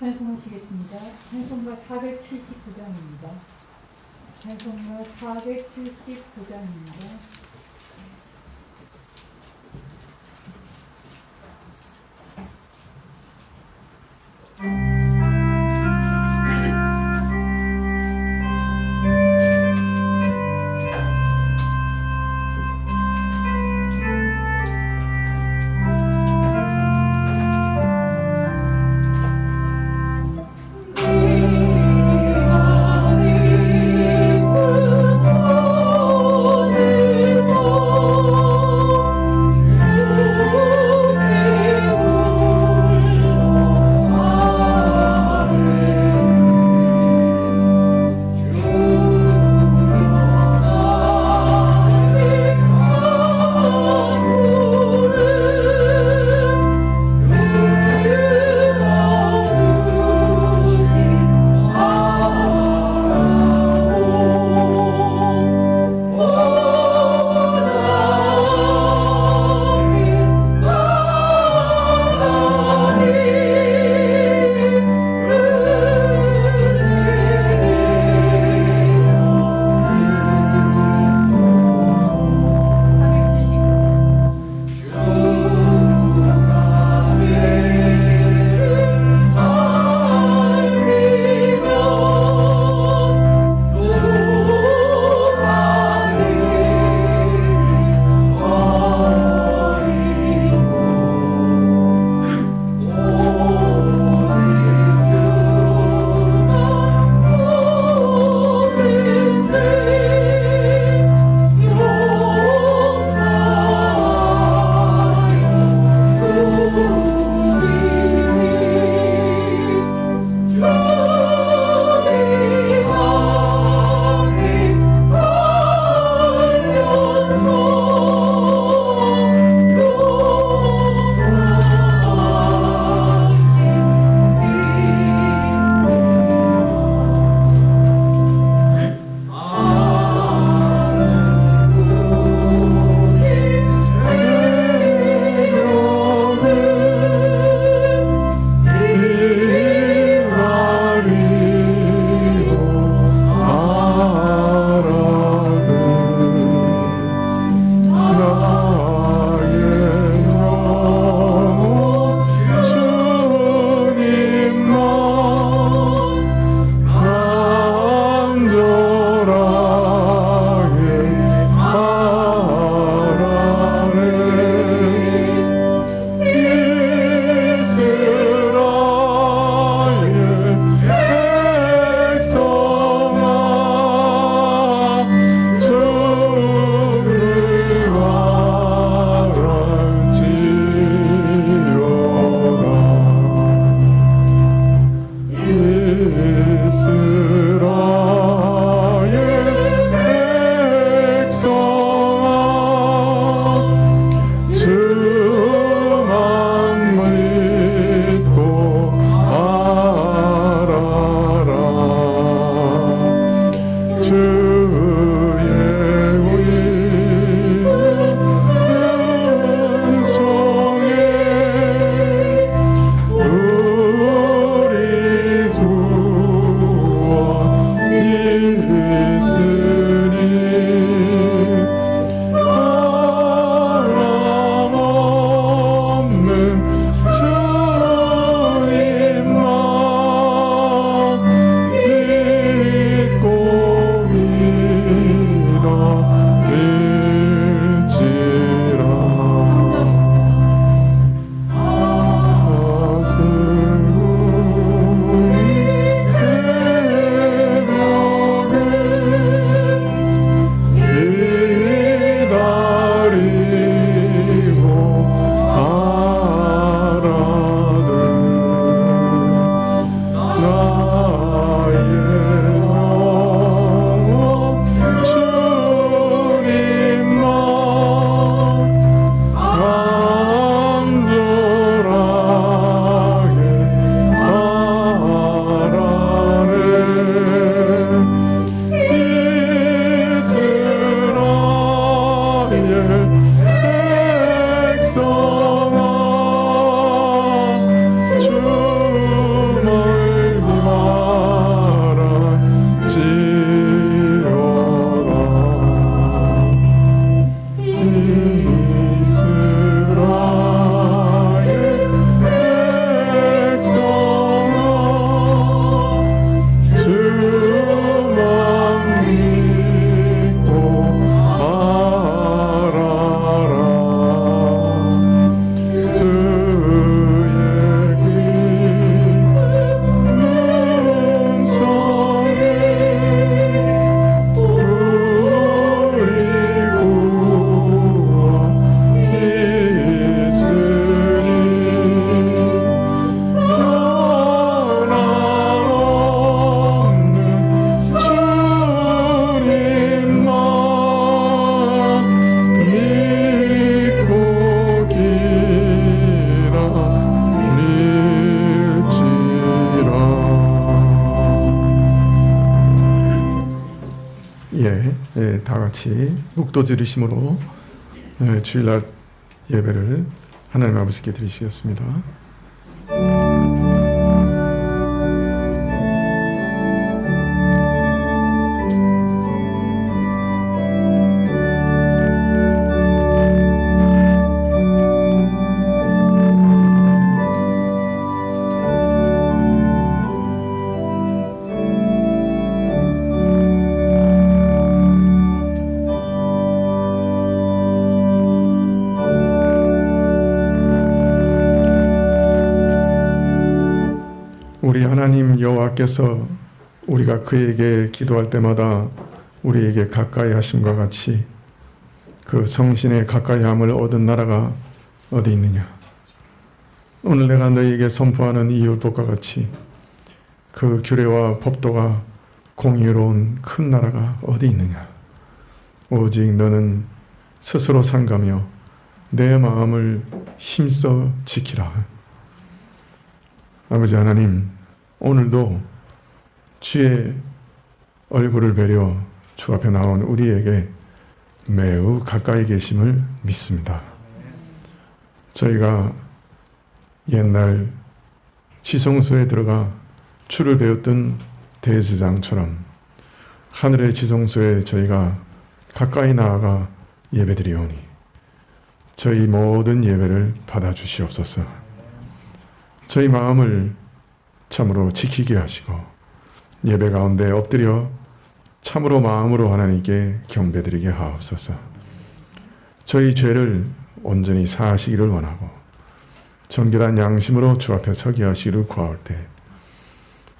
찬송하시겠습니다. 찬송가 479장입니다. 찬송가 479장입니다. 내 안에 있는 곳을 같이 묵도 들으심으로 주일날 예배를 하나님 아버지께 드리시겠습니다. 우리 하나님 여호와께서 우리가 그에게 기도할 때마다 우리에게 가까이 하심과 같이 그 성신의 가까이함을 얻은 나라가 어디 있느냐? 오늘 내가 너희에게 선포하는 이 율법과 같이 그 규례와 법도가 공의로운 큰 나라가 어디 있느냐? 오직 너는 스스로 삼가며 내 마음을 힘써 지키라. 아버지 하나님, 오늘도 주의 얼굴을 뵈려 주 앞에 나온 우리에게 매우 가까이 계심을 믿습니다. 저희가 옛날 지성소에 들어가 주를 배웠던 대제사장처럼 하늘의 지성소에 저희가 가까이 나아가 예배드리오니 저희 모든 예배를 받아주시옵소서. 저희 마음을 참으로 지키게 하시고 예배 가운데 엎드려 참으로 마음으로 하나님께 경배드리게 하옵소서. 저희 죄를 온전히 사하시기를 원하고 정결한 양심으로 주 앞에 서게 하시기를 구할 때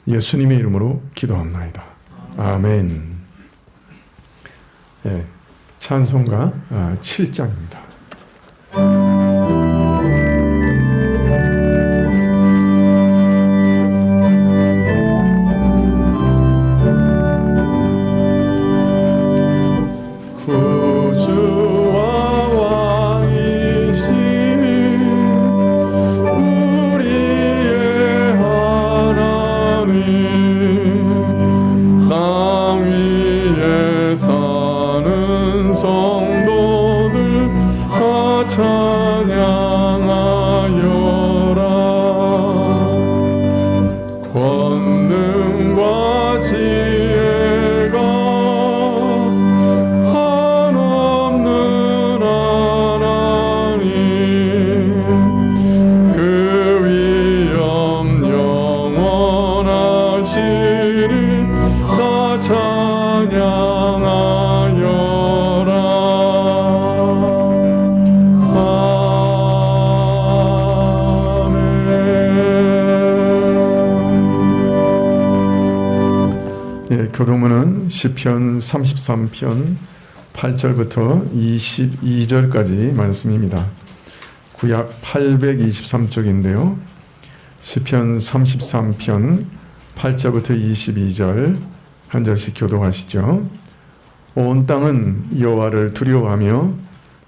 예수님의 이름으로 기도합나이다. 아멘. 네, 찬송가 7장입니다. 교동문은 시편 33편 8절부터 22절까지 말씀입니다. 구약 823쪽인데요. 시편 33편 8절부터 22절 한 절씩 교독하시죠. 온 땅은 여호와를 두려워하며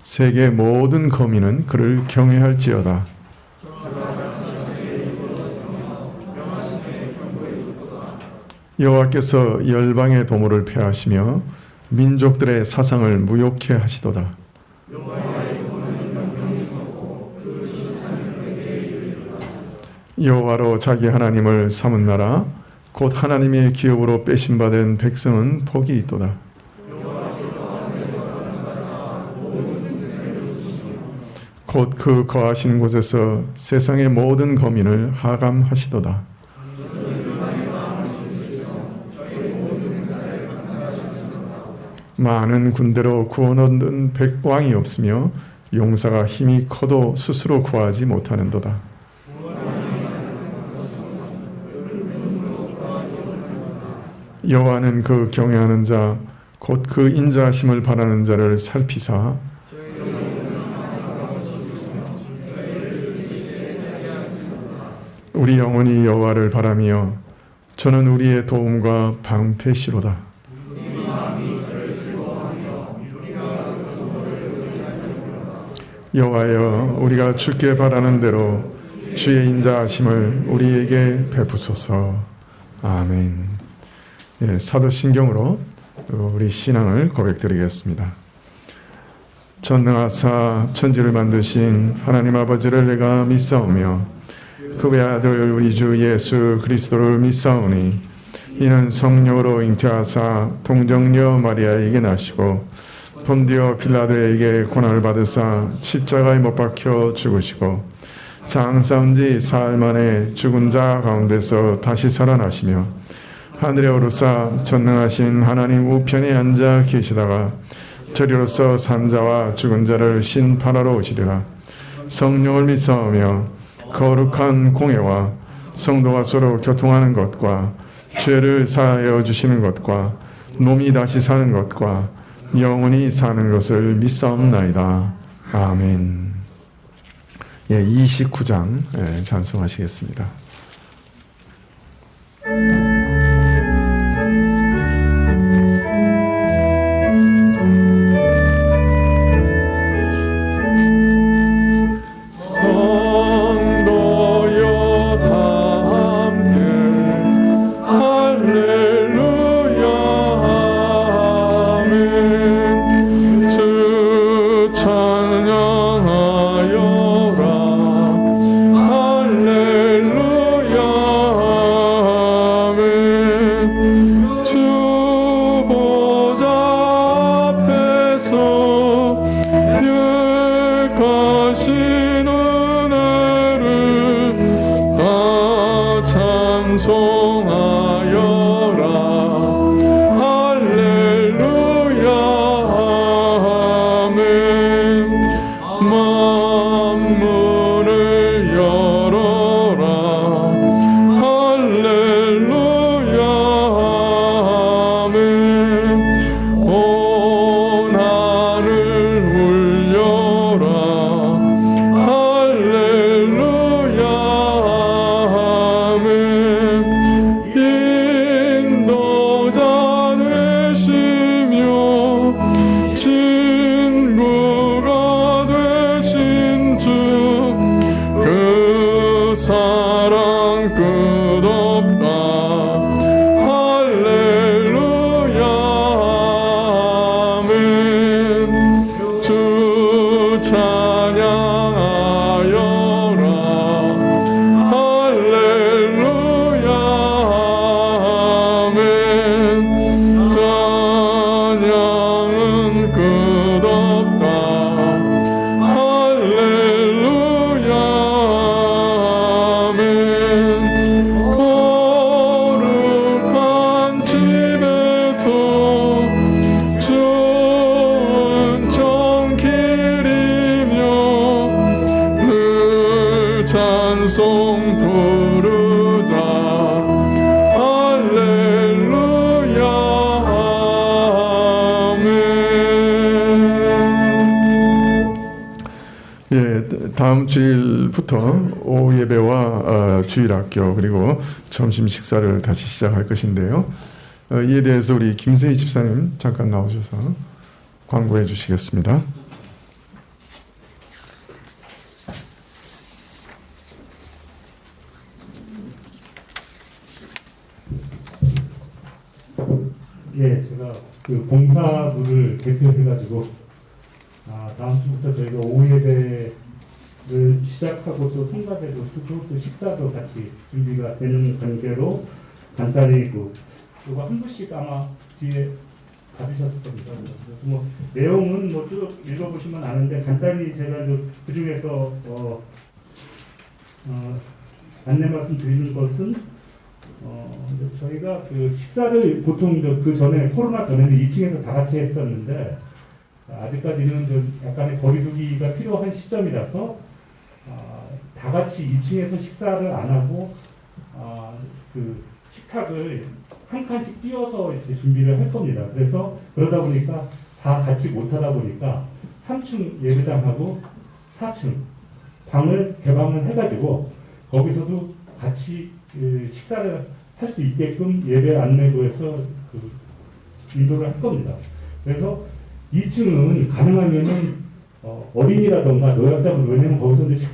세계 모든 거민은 그를 경외할지어다. 여호와께서 열방의 도모를 폐하시며 민족들의 사상을 무욕케 하시도다. 여호와로 자기 하나님을 삼은 나라 곧 하나님의 기업으로 빼심받은 백성은 복이 있도다. 곧 그 거하신 곳에서 세상의 모든 거민을 하감하시도다. 많은 군대로 구원 얻는 백왕이 없으며 용사가 힘이 커도 스스로 구하지 못하는도다. 여호와는 그 경외하는 자 곧 그 인자하심을 바라는 자를 살피사 우리 영혼이 여호와를 바라며 저는 우리의 도움과 방패시로다. 여호와여, 우리가 주께 바라는 대로 주의 인자하심을 우리에게 베푸소서. 아멘. 예, 사도신경으로 우리 신앙을 고백드리겠습니다. 전능하사 천지를 만드신 하나님 아버지를 내가 믿사오며 그 외아들 우리 주 예수 그리스도를 믿사오니 이는 성령으로 잉태하사 동정녀 마리아에게 나시고 본디오 빌라도에게 고난을 받으사 십자가에 못 박혀 죽으시고 장사한 지 사흘 만에 죽은 자 가운데서 다시 살아나시며 하늘에 오르사 전능하신 하나님 우편에 앉아 계시다가 저리로서 산 자와 죽은 자를 심판하러 오시리라. 성령을 믿사오며 거룩한 공예와 성도가 서로 교통하는 것과 죄를 사하여 주시는 것과 몸이 다시 사는 것과 영원히 사는 것을 믿사옵나이다. 아멘. 29장 찬송하시겠습니다. 찬송 부르자 할렐루야 아멘. 다음 주일부터 오후 예배와 주일학교 그리고 점심 식사를 다시 시작할 것인데요. 이에 대해서 우리 김세희 집사님 잠깐 나오셔서 광고해 주시겠습니다. 예, 제가 그 봉사부를 대표해가지고 다음 주부터 저희가 오후 예배를 시작하고 또 성가대도 쓰고 또 식사도 같이 준비가 되는 관계로 간단히 이거 한 부씩 아마 뒤에 받으셨을 겁니다. 뭐 내용은 뭐 쭉 읽어보시면 아는데 간단히 제가 그 중에서 안내 말씀 드리는 것은 저희가 그 식사를 보통 그 전에 코로나 전에는 2층에서 다 같이 했었는데 아직까지는 좀 약간의 거리두기가 필요한 시점이라서 다 같이 2층에서 식사를 안 하고 그 식탁을 한 칸씩 띄워서 이렇게 준비를 할 겁니다. 그래서 그러다 보니까 다 같이 못 하다 보니까 3층 예배당하고 4층 방을 개방을 해가지고 거기서도 같이 식사를 할 수 있게끔 예배 안내부에서 인도를 할 겁니다. 그래서 2층은 가능하면은 어린이라던가 노약자분, 왜냐면 거기서 이제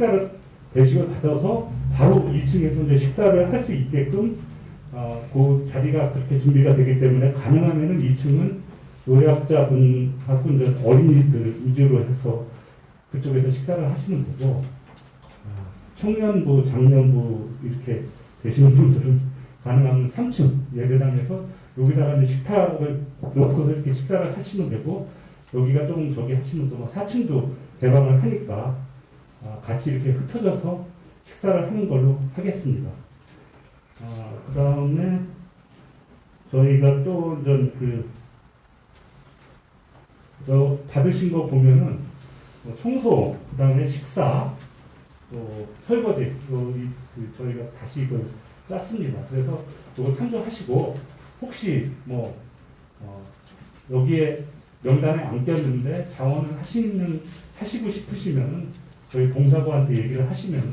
배식을 받아서 바로 2층에서 이제 식사를 할 수 있게끔 그 자리가 그렇게 준비가 되기 때문에 가능하면은 2층은 노약자분하고 이제 어린이들 위주로 해서 그쪽에서 식사를 하시면 되고, 청년부, 장년부 이렇게 되시는 분들은 가능하면 3층 예배당에서 여기다가 이제 식탁을 놓고서 이렇게 식사를 하시면 되고, 여기가 조금 저기 하시면 또 4층도 개방을 하니까 같이 이렇게 흩어져서 식사를 하는 걸로 하겠습니다. 그 다음에 저희가 또 저 받으신 거 보면은 청소, 그 다음에 식사, 또 설거지, 저희가 다시 이걸 짰습니다. 그래서 이거 참조하시고, 혹시 여기에 명단에 안 꼈는데 자원을 하시고 싶으시면은 저희 봉사부한테 얘기를 하시면은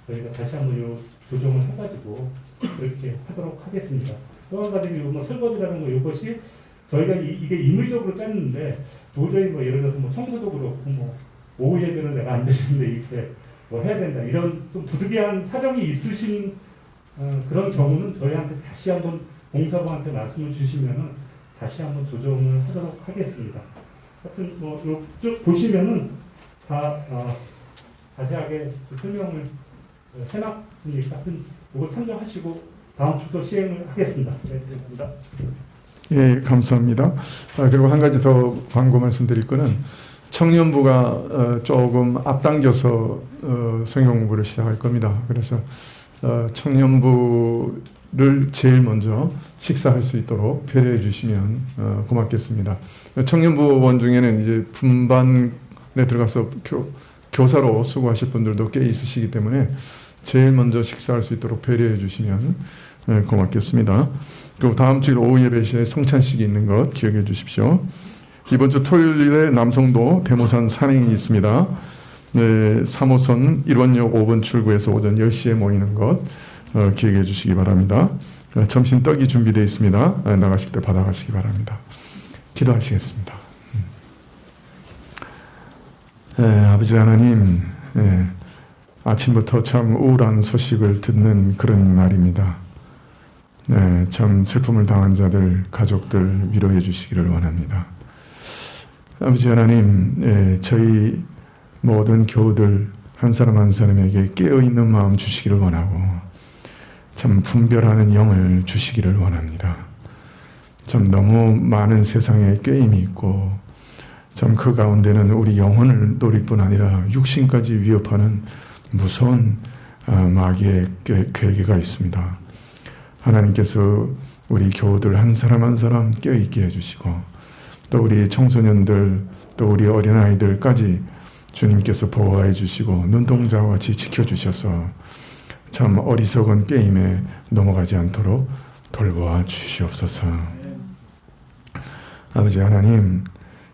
저희가 다시 한번 요 조정을 해가지고 그렇게 하도록 하겠습니다. 또 한 가지 설거지라는 거, 이것이 저희가 이게 임의적으로 짰는데 도저히 예를 들어서 청소도 그렇고 오후 예배는 내가 안 되는데 이렇게 해야 된다, 이런 좀 부득이한 사정이 있으신 그런 경우는 저희한테 다시 한번 봉사부한테 말씀을 주시면은 다시 한번 조정을 하도록 하겠습니다. 하여튼 쭉 보시면은 다 자세하게 설명을 해놨으니까 하여튼 이거 참조하시고 다음 주도 시행을 하겠습니다. 네, 감사합니다. 예, 감사합니다. 그리고 한 가지 더 광고 말씀드릴 거는, 청년부가 조금 앞당겨서 성경 공부를 시작할 겁니다. 그래서 청년부를 제일 먼저 식사할 수 있도록 배려해 주시면 고맙겠습니다. 청년부원 중에는 이제 분반에 들어가서 교사로 수고하실 분들도 꽤 있으시기 때문에 제일 먼저 식사할 수 있도록 배려해 주시면 고맙겠습니다. 그리고 다음 주일 오후 예배 시에 성찬식이 있는 것 기억해 주십시오. 이번 주 토요일에 남성도 대모산 산행이 있습니다. 네, 3호선 1원역 5번 출구에서 오전 10시에 모이는 것 기억해 주시기 바랍니다. 점심 떡이 준비되어 있습니다. 나가실 때 받아가시기 바랍니다. 기도하시겠습니다. 아버지 하나님, 아침부터 참 우울한 소식을 듣는 그런 날입니다. 참 슬픔을 당한 자들, 가족들 위로해 주시기를 원합니다. 아버지 하나님, 저희 모든 교우들 한 사람 한 사람에게 깨어있는 마음 주시기를 원하고, 참 분별하는 영을 주시기를 원합니다. 참 너무 많은 세상에 꾀임이 있고, 참 그 가운데는 우리 영혼을 노릴 뿐 아니라 육신까지 위협하는 무서운 마귀의 괴계가 있습니다. 하나님께서 우리 교우들 한 사람 한 사람 깨어있게 해주시고, 또 우리 청소년들, 또 우리 어린아이들까지 주님께서 보호해 주시고 눈동자와 같이 지켜주셔서 참 어리석은 게임에 넘어가지 않도록 돌보아 주시옵소서. 아버지 하나님,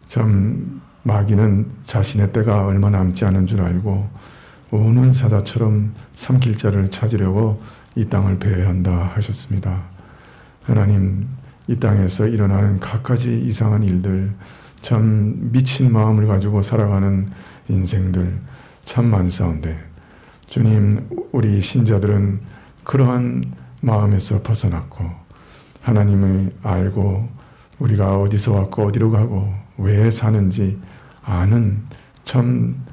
참 마귀는 자신의 때가 얼마 남지 않은 줄 알고 우는 사자처럼 삼킬 자를 찾으려고 이 땅을 배회한다 하셨습니다. 하나님, 이 땅에서 일어나는 갖가지 이상한 일들, 참 미친 마음을 가지고 살아가는 인생들 참 많사온데, 주님, 우리 신자들은 그러한 마음에서 벗어났고 하나님을 알고 우리가 어디서 왔고 어디로 가고 왜 사는지 아는 참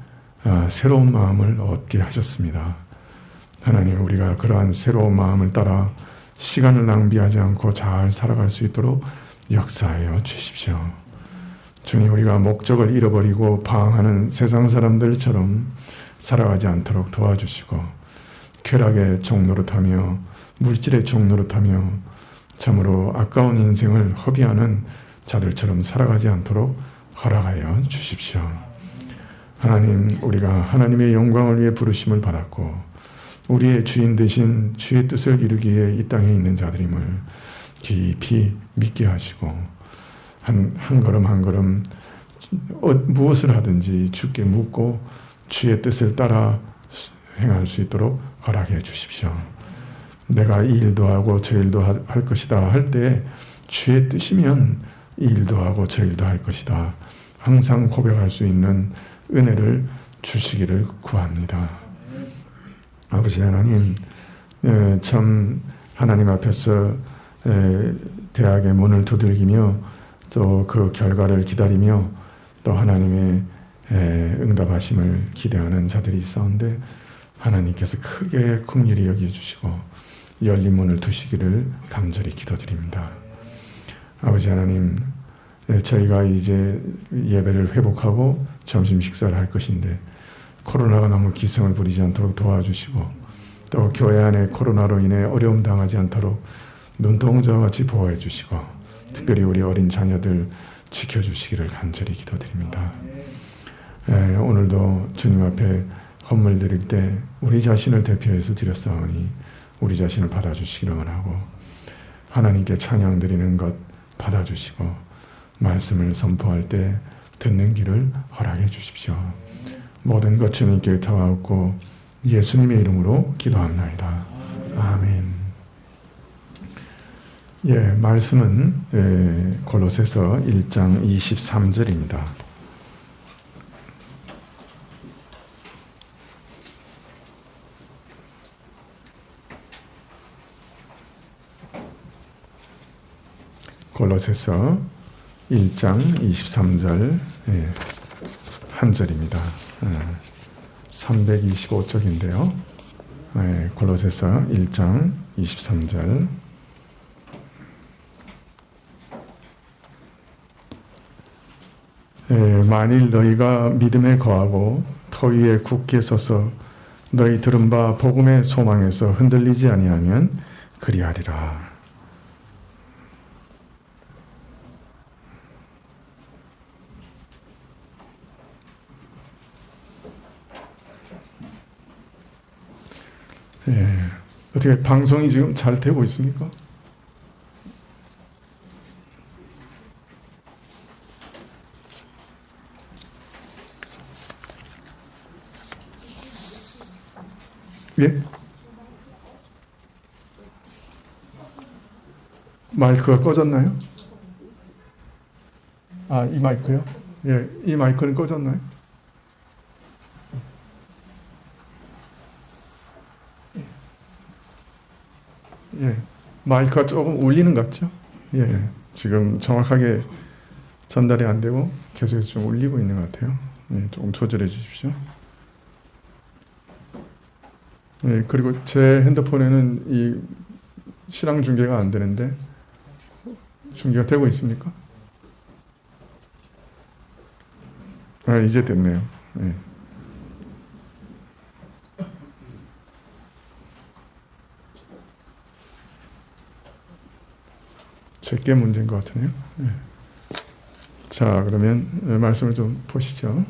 새로운 마음을 얻게 하셨습니다. 하나님, 우리가 그러한 새로운 마음을 따라 시간을 낭비하지 않고 잘 살아갈 수 있도록 역사하여 주십시오. 주님, 우리가 목적을 잃어버리고 방황하는 세상 사람들처럼 살아가지 않도록 도와주시고, 쾌락의 종노릇하며 물질의 종노릇하며 참으로 아까운 인생을 허비하는 자들처럼 살아가지 않도록 허락하여 주십시오. 하나님, 우리가 하나님의 영광을 위해 부르심을 받았고 우리의 주인 되신 주의 뜻을 이루기에 이 땅에 있는 자들임을 깊이 믿게 하시고, 한 걸음 한 걸음 무엇을 하든지 주께 묻고 주의 뜻을 따라 행할 수 있도록 허락해 주십시오. 내가 이 일도 하고 저 일도 할 것이다 할 때 주의 뜻이면 이 일도 하고 저 일도 할 것이다 항상 고백할 수 있는 은혜를 주시기를 구합니다. 아버지 하나님, 참 하나님 앞에서 대학의 문을 두들기며 또 그 결과를 기다리며 또 하나님의 응답하심을 기대하는 자들이 있었는데 하나님께서 크게 긍휼히 여겨주시고 열린 문을 두시기를 간절히 기도드립니다. 아버지 하나님, 저희가 이제 예배를 회복하고 점심 식사를 할 것인데 코로나가 너무 기승을 부리지 않도록 도와주시고 또 교회 안에 코로나로 인해 어려움 당하지 않도록 눈동자와 같이 보호해 주시고 특별히 우리 어린 자녀들 지켜주시기를 간절히 기도드립니다. 오늘도 주님 앞에 헌물 드릴 때 우리 자신을 대표해서 드렸사오니 우리 자신을 받아주시기를 원하고 하나님께 찬양 드리는 것 받아주시고 말씀을 선포할 때 듣는 길을 허락해 주십시오. 모든 것 주님께 의탁하옵고 예수님의 이름으로 기도합나이다. 아멘. 말씀은 골로새서 1장 23절입니다. 골로새서 1장 23절 한 절입니다. 325쪽인데요. 골로새서 1장 23절 만일 너희가 믿음에 거하고 터 위에 굳게 서서 너희 들은 바 복음의 소망에서 흔들리지 아니하면 그리하리라. 어떻게 방송이 지금 잘 되고 있습니까? 예? 마이크가 꺼졌나요? 이 마이크요? 예, 이 마이크는 꺼졌나요? 예, 마이크가 조금 울리는 것 같죠? 예, 지금 정확하게 전달이 안 되고 계속해서 좀 울리고 있는 것 같아요. 예, 조금 조절해 주십시오. 예, 그리고 제 핸드폰에는 이 실황 중계가 안 되는데 중계가 되고 있습니까? 이제 됐네요. 예. 제게 문제인 것 같으네요. 예. 자, 그러면 말씀을 좀 보시죠.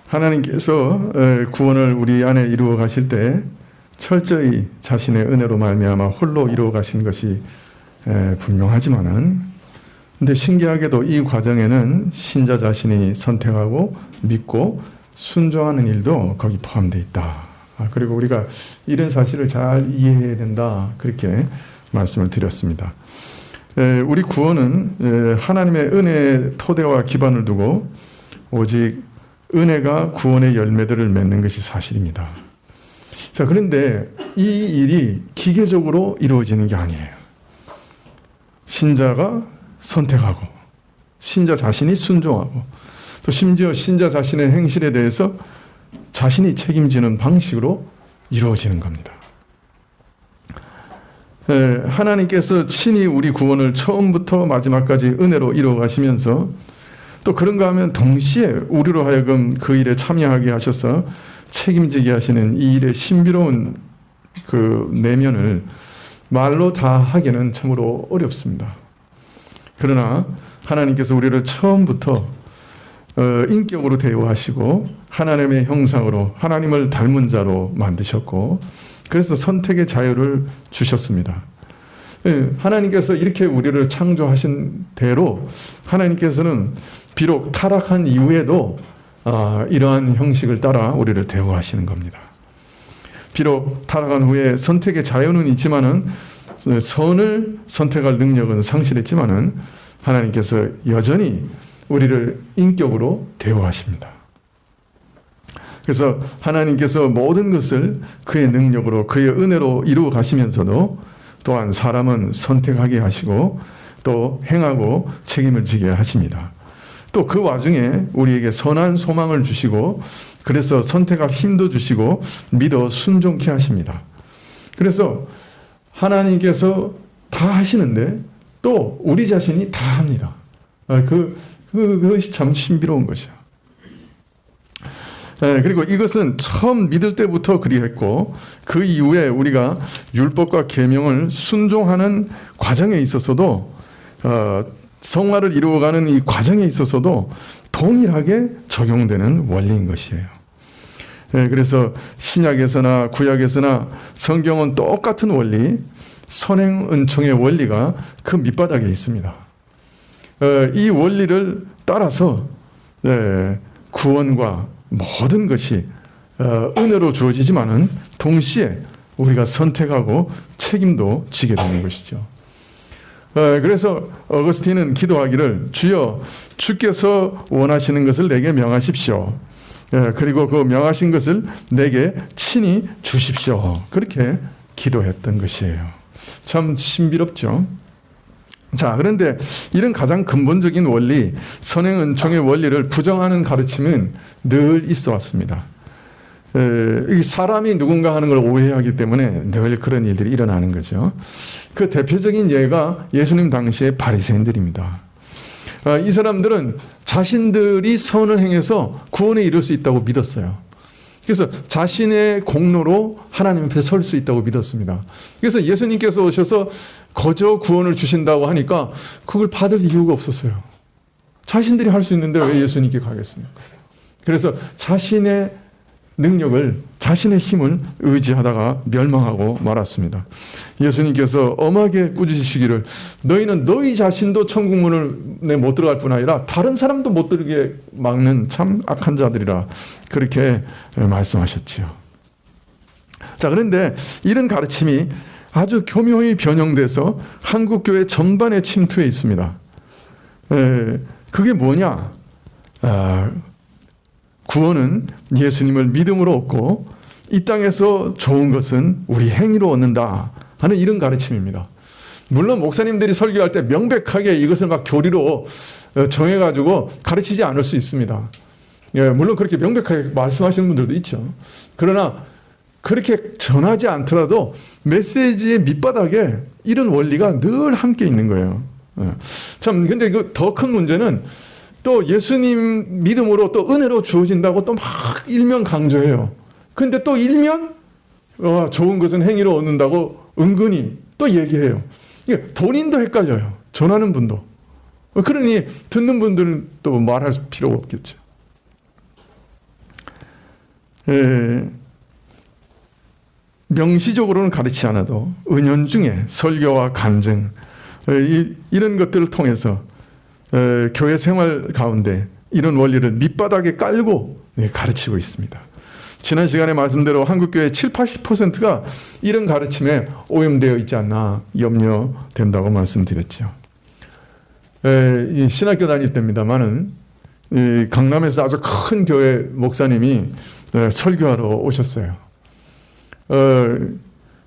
하나님께서 구원을 우리 안에 이루어 가실 때 철저히 자신의 은혜로 말미암아 홀로 이루어 가신 것이 분명하지만은 근데 신기하게도 이 과정에는 신자 자신이 선택하고 믿고 순종하는 일도 거기 포함되어 있다. 그리고 우리가 이런 사실을 잘 이해해야 된다. 그렇게 말씀을 드렸습니다. 우리 구원은 하나님의 은혜의 토대와 기반을 두고 오직 은혜가 구원의 열매들을 맺는 것이 사실입니다. 자, 그런데 이 일이 기계적으로 이루어지는 게 아니에요. 신자가 선택하고 신자 자신이 순종하고 또 심지어 신자 자신의 행실에 대해서 자신이 책임지는 방식으로 이루어지는 겁니다. 하나님께서 친히 우리 구원을 처음부터 마지막까지 은혜로 이루어 가시면서 또 그런가 하면 동시에 우리로 하여금 그 일에 참여하게 하셔서 책임지게 하시는 이 일의 신비로운 그 내면을 말로 다 하기는 참으로 어렵습니다. 그러나 하나님께서 우리를 처음부터 인격으로 대우하시고 하나님의 형상으로 하나님을 닮은 자로 만드셨고 그래서 선택의 자유를 주셨습니다. 하나님께서 이렇게 우리를 창조하신 대로 하나님께서는 비록 타락한 이후에도 이러한 형식을 따라 우리를 대우하시는 겁니다. 비록 타락한 후에 선택의 자유는 있지만은 선을 선택할 능력은 상실했지만은 하나님께서 여전히 우리를 인격으로 대우하십니다. 그래서 하나님께서 모든 것을 그의 능력으로 그의 은혜로 이루어 가시면서도 또한 사람은 선택하게 하시고 또 행하고 책임을 지게 하십니다. 또 그 와중에 우리에게 선한 소망을 주시고 그래서 선택할 힘도 주시고 믿어 순종케 하십니다. 그래서 하나님께서 다 하시는데 또 우리 자신이 다 합니다. 그것이 참 신비로운 것이야. 그리고 이것은 처음 믿을 때부터 그리했고 그 이후에 우리가 율법과 계명을 순종하는 과정에 있어서도 성화를 이루어가는 이 과정에 있어서도 동일하게 적용되는 원리인 것이에요. 그래서 신약에서나 구약에서나 성경은 똑같은 원리, 선행 은총의 원리가 그 밑바닥에 있습니다. 이 원리를 따라서 구원과 모든 것이 은혜로 주어지지만은 동시에 우리가 선택하고 책임도 지게 되는 것이죠. 그래서 어거스틴은 기도하기를 주여 주께서 원하시는 것을 내게 명하십시오. 그리고 그 명하신 것을 내게 친히 주십시오. 그렇게 기도했던 것이에요. 참 신비롭죠. 자, 그런데 이런 가장 근본적인 원리, 선행 은총의 원리를 부정하는 가르침은 늘 있어 왔습니다. 이 사람이 누군가 하는 걸 오해하기 때문에 늘 그런 일들이 일어나는 거죠. 그 대표적인 예가 예수님 당시의 바리새인들입니다. 이 사람들은 자신들이 선을 행해서 구원에 이를 수 있다고 믿었어요. 그래서 자신의 공로로 하나님 앞에 설 수 있다고 믿었습니다. 그래서 예수님께서 오셔서 거저 구원을 주신다고 하니까 그걸 받을 이유가 없었어요. 자신들이 할 수 있는데 왜 예수님께 가겠습니까? 그래서 자신의 능력을, 자신의 힘을 의지하다가 멸망하고 말았습니다. 예수님께서 엄하게 꾸짖으시기를 너희는 너희 자신도 천국문에 못 들어갈 뿐 아니라 다른 사람도 못 들게 막는 참 악한 자들이라 그렇게 말씀하셨지요. 자, 그런데 이런 가르침이 아주 교묘히 변형돼서 한국교회 전반에 침투해 있습니다. 그게 뭐냐? 구원은 예수님을 믿음으로 얻고 이 땅에서 좋은 것은 우리 행위로 얻는다 하는 이런 가르침입니다. 물론 목사님들이 설교할 때 명백하게 이것을 막 교리로 정해가지고 가르치지 않을 수 있습니다. 물론 그렇게 명백하게 말씀하시는 분들도 있죠. 그러나 그렇게 전하지 않더라도 메시지의 밑바닥에 이런 원리가 늘 함께 있는 거예요. 참, 근데 그 더 큰 문제는 또 예수님 믿음으로 또 은혜로 주어진다고 또 막 일면 강조해요. 근데 또 일면 좋은 것은 행위로 얻는다고 은근히 또 얘기해요. 이게 본인도 헷갈려요. 전하는 분도. 그러니 듣는 분들은 또 말할 필요가 없겠죠. 명시적으로는 가르치지 않아도 은연중에 설교와 간증 이런 것들을 통해서 교회 생활 가운데 이런 원리를 밑바닥에 깔고 가르치고 있습니다. 지난 시간에 말씀대로 한국교회 70-80%가 이런 가르침에 오염되어 있지 않나 염려된다고 말씀드렸죠. 신학교 다닐 때입니다만은 강남에서 아주 큰 교회 목사님이 설교하러 오셨어요.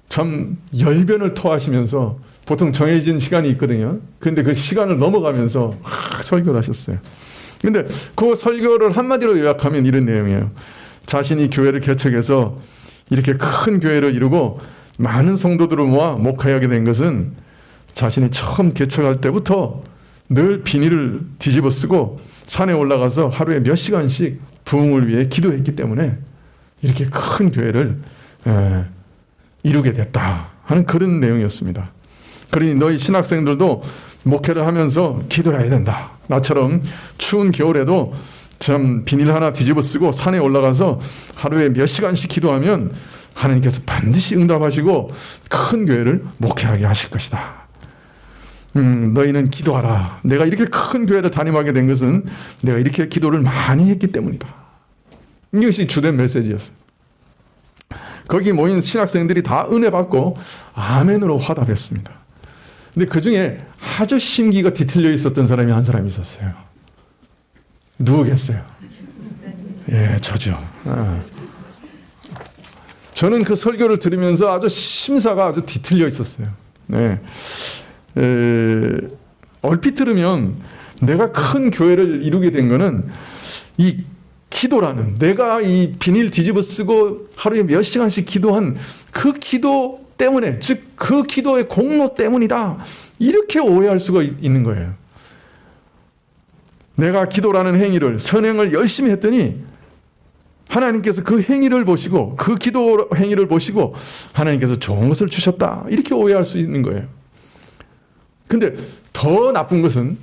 참 열변을 토하시면서 보통 정해진 시간이 있거든요. 근데 그 시간을 넘어가면서 설교를 하셨어요. 근데 그 설교를 한마디로 요약하면 이런 내용이에요. 자신이 교회를 개척해서 이렇게 큰 교회를 이루고 많은 성도들을 모아 목회하게 된 것은 자신이 처음 개척할 때부터 늘 비닐을 뒤집어 쓰고 산에 올라가서 하루에 몇 시간씩 부흥을 위해 기도했기 때문에 이렇게 큰 교회를 이루게 됐다 하는 그런 내용이었습니다. 그러니 너희 신학생들도 목회를 하면서 기도해야 된다. 나처럼 추운 겨울에도 참 비닐 하나 뒤집어 쓰고 산에 올라가서 하루에 몇 시간씩 기도하면 하나님께서 반드시 응답하시고 큰 교회를 목회하게 하실 것이다. 너희는 기도하라. 내가 이렇게 큰 교회를 담임하게 된 것은 내가 이렇게 기도를 많이 했기 때문이다. 이것이 주된 메시지였어요. 거기 모인 신학생들이 다 은혜 받고 아멘으로 화답했습니다. 근데 그 중에 아주 심기가 뒤틀려 있었던 사람이 한 사람이 있었어요. 누구겠어요? 예, 저죠. 저는 그 설교를 들으면서 아주 심사가 아주 뒤틀려 있었어요. 네. 얼핏 들으면 내가 큰 교회를 이루게 된 거는 이 기도라는, 내가 이 비닐 뒤집어 쓰고 하루에 몇 시간씩 기도한 그 기도 때문에, 즉 그 기도의 공로 때문이다, 이렇게 오해할 수가 있는 거예요. 내가 기도라는 행위를, 선행을 열심히 했더니 하나님께서 그 행위를 보시고, 그 기도 행위를 보시고 하나님께서 좋은 것을 주셨다, 이렇게 오해할 수 있는 거예요. 근데 더 나쁜 것은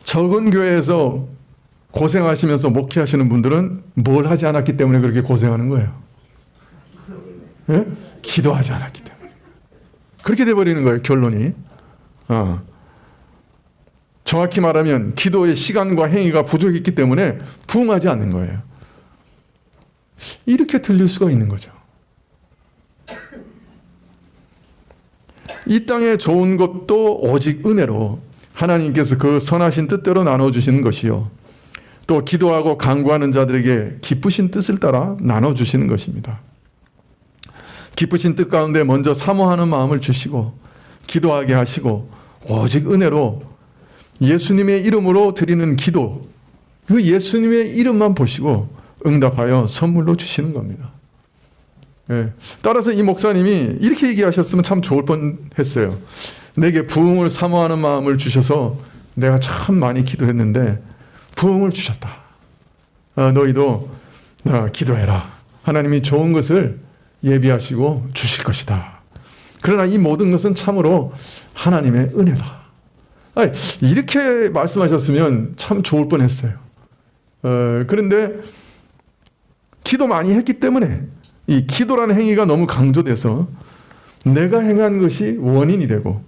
적은 교회에서 고생하시면서 목회하시는 분들은 뭘 하지 않았기 때문에 그렇게 고생하는 거예요. 네? 기도하지 않았기 때문에. 그렇게 돼버리는 거예요, 결론이. 정확히 말하면 기도의 시간과 행위가 부족했기 때문에 부응하지 않는 거예요. 이렇게 들릴 수가 있는 거죠. 이 땅에 좋은 것도 오직 은혜로 하나님께서 그 선하신 뜻대로 나눠주시는 것이요, 또 기도하고 간구하는 자들에게 기쁘신 뜻을 따라 나눠주시는 것입니다. 기쁘신 뜻 가운데 먼저 사모하는 마음을 주시고 기도하게 하시고 오직 은혜로 예수님의 이름으로 드리는 기도, 그 예수님의 이름만 보시고 응답하여 선물로 주시는 겁니다. 예. 따라서 이 목사님이 이렇게 얘기하셨으면 참 좋을 뻔했어요. 내게 부흥을 사모하는 마음을 주셔서 내가 참 많이 기도했는데 부흥을 주셨다. 너희도 기도해라. 하나님이 좋은 것을 예비하시고 주실 것이다. 그러나 이 모든 것은 참으로 하나님의 은혜다. 이렇게 말씀하셨으면 참 좋을 뻔했어요. 그런데 기도 많이 했기 때문에 이 기도라는 행위가 너무 강조돼서 내가 행한 것이 원인이 되고,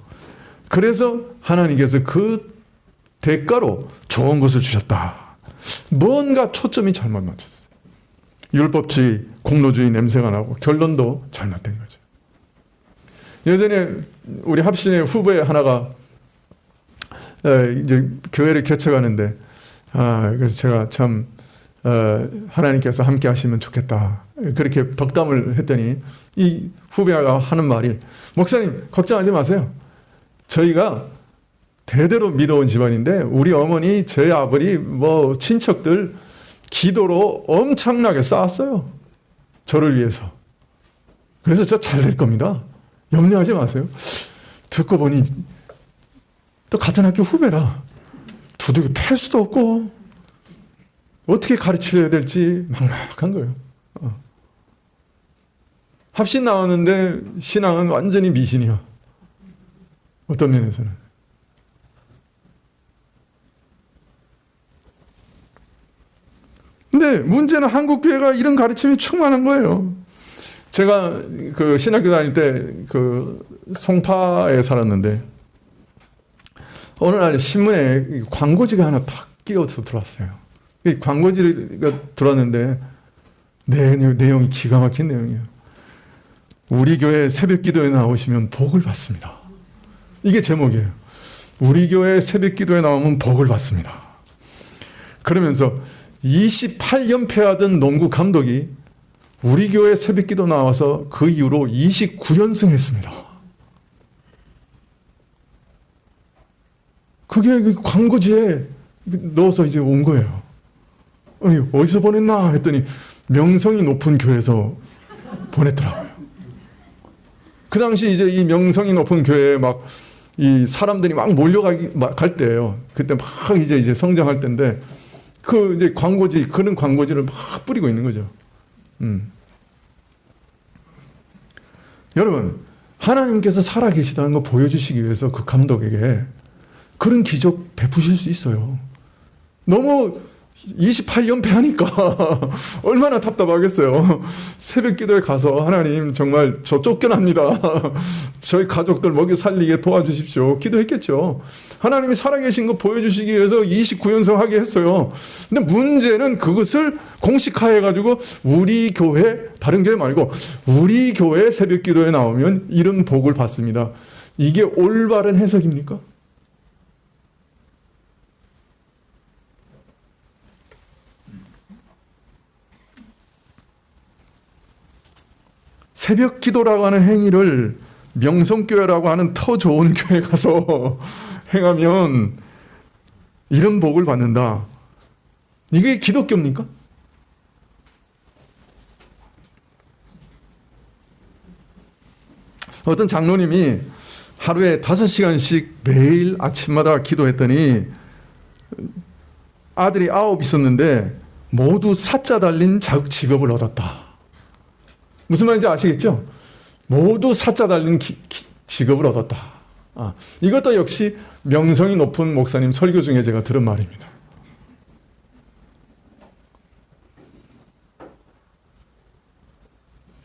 그래서 하나님께서 그 대가로 좋은 것을 주셨다. 뭔가 초점이 잘못 맞췄어요. 율법주의, 공로주의 냄새가 나고 결론도 잘못된 거죠. 예전에 우리 합신의 후배 하나가 이제 교회를 개척하는데, 그래서 제가 참 하나님께서 함께 하시면 좋겠다, 그렇게 덕담을 했더니 이 후배가 하는 말이, 목사님 걱정하지 마세요. 저희가 대대로 믿어온 집안인데 우리 어머니, 저희 아버지, 뭐 친척들 기도로 엄청나게 쌓았어요. 저를 위해서. 그래서 저 잘 될 겁니다. 염려하지 마세요. 듣고 보니 또 같은 학교 후배라 두들겨 팰 수도 없고 어떻게 가르쳐야 될지 막막한 거예요. 합신 나왔는데 신앙은 완전히 미신이야. 어떤 면에서는. 근데 문제는 한국 교회가 이런 가르침이 충만한 거예요. 제가 그 신학교 다닐 때 그 송파에 살았는데 어느 날 신문에 광고지가 하나 탁 끼어서 들어왔어요. 이 광고지가 들어왔는데 내용이 기가 막힌 내용이에요. 우리 교회 새벽 기도에 나오시면 복을 받습니다. 이게 제목이에요. 우리 교회 새벽 기도에 나오면 복을 받습니다. 그러면서 28연패하던 농구 감독이 우리 교회 새벽 기도 나와서 그 이후로 29연승 했습니다. 그게 광고지에 넣어서 이제 온 거예요. 어디서 보냈나 했더니 명성이 높은 교회에서 보냈더라고요. 그 당시 이제 이 명성이 높은 교회에 막 이 사람들이 막 몰려갈 때예요. 그때 막 이제 성장할 때인데 그 이제 그런 광고지를 막 뿌리고 있는 거죠. 여러분, 하나님께서 살아계시다는 거 보여주시기 위해서 그 감독에게 그런 기적 베푸실 수 있어요. 너무 28연패 하니까 얼마나 답답하겠어요. 새벽 기도에 가서 하나님 정말 저 쫓겨납니다. 저희 가족들 먹여 살리게 도와주십시오. 기도했겠죠. 하나님이 살아계신 거 보여주시기 위해서 29연승 하게 했어요. 근데 문제는 그것을 공식화해가지고 우리 교회, 다른 교회 말고 우리 교회 새벽 기도에 나오면 이런 복을 받습니다. 이게 올바른 해석입니까? 새벽 기도라고 하는 행위를 명성교회라고 하는 더 좋은 교회 가서 행하면 이런 복을 받는다. 이게 기독교입니까? 어떤 장로님이 하루에 5시간씩 매일 아침마다 기도했더니 아들이 9 있었는데 모두 사자 달린 직업을 얻었다. 무슨 말인지 아시겠죠? 모두 사자 달린 직업을 얻었다. 이것도 역시 명성이 높은 목사님 설교 중에 제가 들은 말입니다.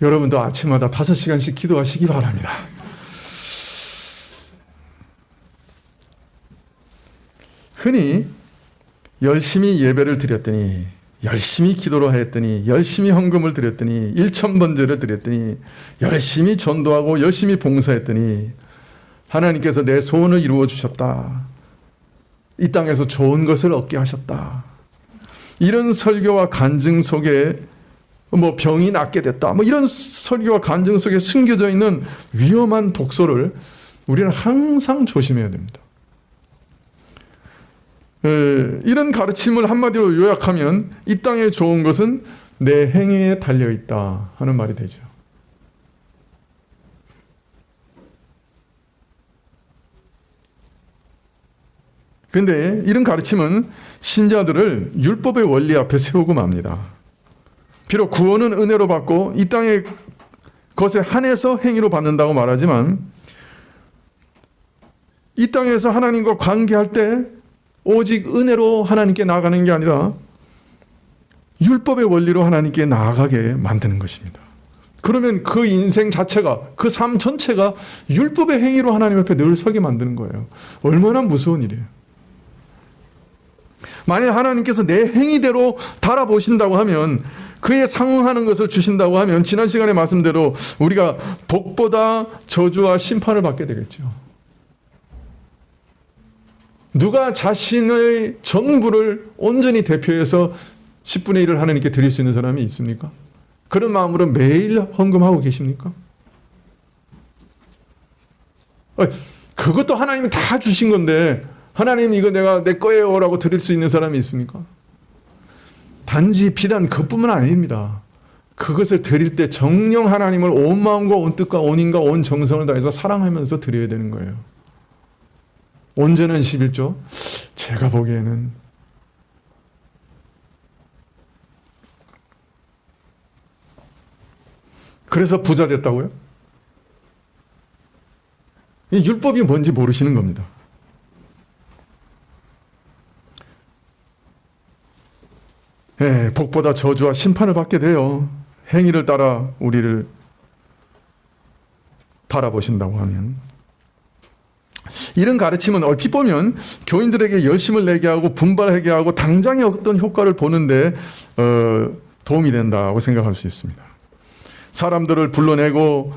여러분도 아침마다 5시간씩 기도하시기 바랍니다. 흔히 열심히 예배를 드렸더니, 열심히 기도를 하였더니, 열심히 헌금을 드렸더니, 1,000번제를 드렸더니, 열심히 전도하고 열심히 봉사했더니 하나님께서 내 소원을 이루어 주셨다. 이 땅에서 좋은 것을 얻게 하셨다. 이런 설교와 간증 속에 병이 낫게 됐다. 이런 설교와 간증 속에 숨겨져 있는 위험한 독소를 우리는 항상 조심해야 됩니다. 이런 가르침을 한마디로 요약하면 이 땅에 좋은 것은 내 행위에 달려있다 하는 말이 되죠. 그런데 이런 가르침은 신자들을 율법의 원리 앞에 세우고 맙니다. 비록 구원은 은혜로 받고 이 땅의 것에 한해서 행위로 받는다고 말하지만 이 땅에서 하나님과 관계할 때 오직 은혜로 하나님께 나아가는 게 아니라 율법의 원리로 하나님께 나아가게 만드는 것입니다. 그러면 그 인생 자체가, 그 삶 전체가 율법의 행위로 하나님 앞에 늘 서게 만드는 거예요. 얼마나 무서운 일이에요. 만약 하나님께서 내 행위대로 달아보신다고 하면, 그에 상응하는 것을 주신다고 하면 지난 시간에 말씀대로 우리가 복보다 저주와 심판을 받게 되겠죠. 누가 자신의 전부를 온전히 대표해서 10분의 1을 하나님께 드릴 수 있는 사람이 있습니까? 그런 마음으로 매일 헌금하고 계십니까? 그것도 하나님이 다 주신 건데 하나님 이거 내가 내 거예요 라고 드릴 수 있는 사람이 있습니까? 단지 비단 그뿐만 아닙니다. 그것을 드릴 때 정녕 하나님을 온 마음과 온 뜻과 온 힘과 온 정성을 다해서 사랑하면서 드려야 되는 거예요. 온전한 11조? 제가 보기에는 그래서 부자 됐다고요? 이 율법이 뭔지 모르시는 겁니다. 복보다 저주와 심판을 받게 돼요. 행위를 따라 우리를 바라보신다고 하면. 이런 가르침은 얼핏 보면 교인들에게 열심을 내게 하고 분발하게 하고 당장의 어떤 효과를 보는데 도움이 된다고 생각할 수 있습니다. 사람들을 불러내고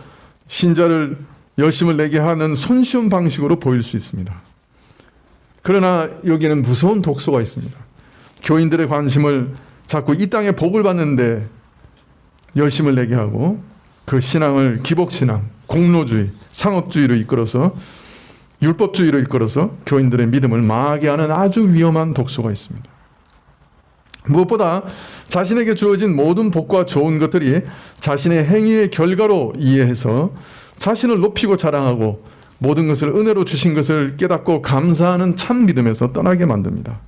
신자를 열심을 내게 하는 손쉬운 방식으로 보일 수 있습니다. 그러나 여기에는 무서운 독소가 있습니다. 교인들의 관심을 자꾸 이 땅에 복을 받는데 열심을 내게 하고 그 신앙을 기복신앙, 공로주의, 상업주의로 이끌어서 율법주의로 이끌어서 교인들의 믿음을 망하게 하는 아주 위험한 독소가 있습니다. 무엇보다 자신에게 주어진 모든 복과 좋은 것들이 자신의 행위의 결과로 이해해서 자신을 높이고 자랑하고 모든 것을 은혜로 주신 것을 깨닫고 감사하는 참 믿음에서 떠나게 만듭니다.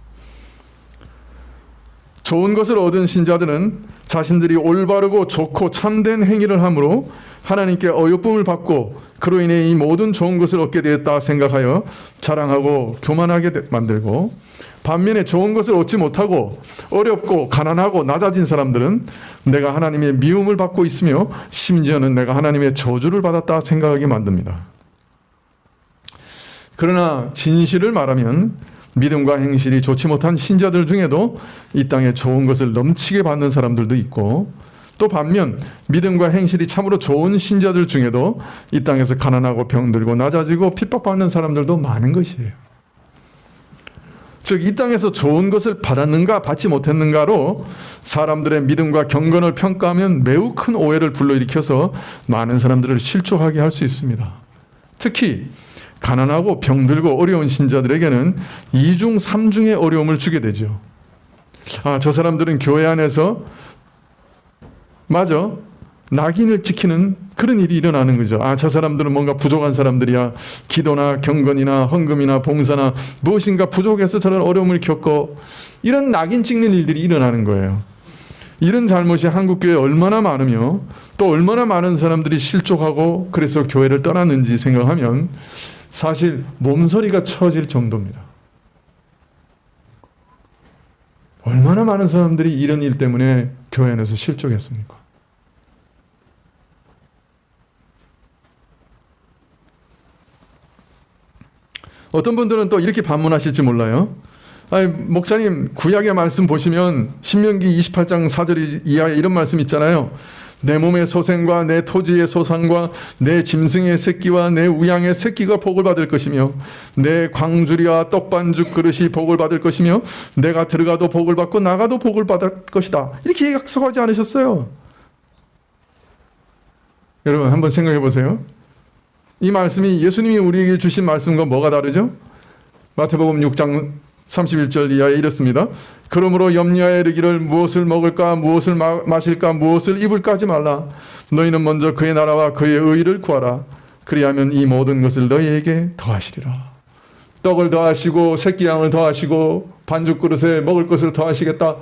좋은 것을 얻은 신자들은 자신들이 올바르고 좋고 참된 행위를 함으로 하나님께 어여쁨을 받고 그로 인해 이 모든 좋은 것을 얻게 되었다 생각하여 자랑하고 교만하게 만들고, 반면에 좋은 것을 얻지 못하고 어렵고 가난하고 낮아진 사람들은 내가 하나님의 미움을 받고 있으며 심지어는 내가 하나님의 저주를 받았다 생각하게 만듭니다. 그러나 진실을 말하면 믿음과 행실이 좋지 못한 신자들 중에도 이 땅에 좋은 것을 넘치게 받는 사람들도 있고, 또 반면 믿음과 행실이 참으로 좋은 신자들 중에도 이 땅에서 가난하고 병들고 낮아지고 핍박받는 사람들도 많은 것이에요. 즉 이 땅에서 좋은 것을 받았는가 받지 못했는가로 사람들의 믿음과 경건을 평가하면 매우 큰 오해를 불러일으켜서 많은 사람들을 실족하게 할 수 있습니다. 특히 가난하고 병들고 어려운 신자들에게는 2중 3중의 어려움을 주게 되죠. 저 사람들은 교회 안에서 낙인을 찍히는 그런 일이 일어나는 거죠. 저 사람들은 뭔가 부족한 사람들이야. 기도나 경건이나 헌금이나 봉사나 무엇인가 부족해서 저런 어려움을 겪고, 이런 낙인 찍는 일들이 일어나는 거예요. 이런 잘못이 한국교회에 얼마나 많으며 또 얼마나 많은 사람들이 실족하고 그래서 교회를 떠났는지 생각하면 사실 몸서리가 쳐질 정도입니다. 얼마나 많은 사람들이 이런 일 때문에 교회 안에서 실족했습니까? 어떤 분들은 또 이렇게 반문하실지 몰라요. 목사님, 구약의 말씀 보시면 신명기 28장 4절 이하에 이런 말씀 있잖아요. 내 몸의 소생과 내 토지의 소산과 내 짐승의 새끼와 내 우양의 새끼가 복을 받을 것이며 내 광주리와 떡반죽 그릇이 복을 받을 것이며 내가 들어가도 복을 받고 나가도 복을 받을 것이다. 이렇게 약속하지 않으셨어요? 여러분 한번 생각해 보세요. 이 말씀이 예수님이 우리에게 주신 말씀과 뭐가 다르죠? 마태복음 6장 31절 이하에 이렇습니다. 그러므로 염려하여 이르기를 무엇을 먹을까 무엇을 마실까 무엇을 입을까 하지 말라. 너희는 먼저 그의 나라와 그의 의를 구하라. 그리하면 이 모든 것을 너희에게 더하시리라. 떡을 더하시고 새끼양을 더하시고 반죽 그릇에 먹을 것을 더하시겠다.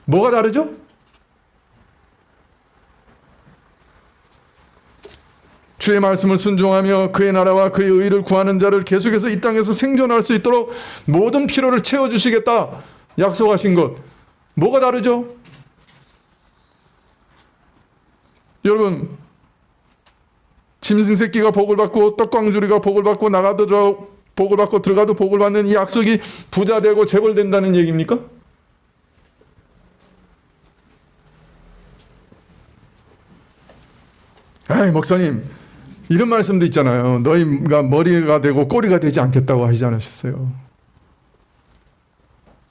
뭐가 다르죠? 주의 말씀을 순종하며 그의 나라와 그의 의를 구하는 자를 계속해서 이 땅에서 생존할 수 있도록 모든 필요를 채워주시겠다 약속하신 것. 뭐가 다르죠? 여러분, 짐승 새끼가 복을 받고 떡광주리가 복을 받고 나가도 복을 받고 들어가도 복을 받는 이 약속이 부자 되고 재벌 된다는 얘기입니까? 목사님, 이런 말씀도 있잖아요. 너희가 머리가 되고 꼬리가 되지 않겠다고 하지 않으셨어요?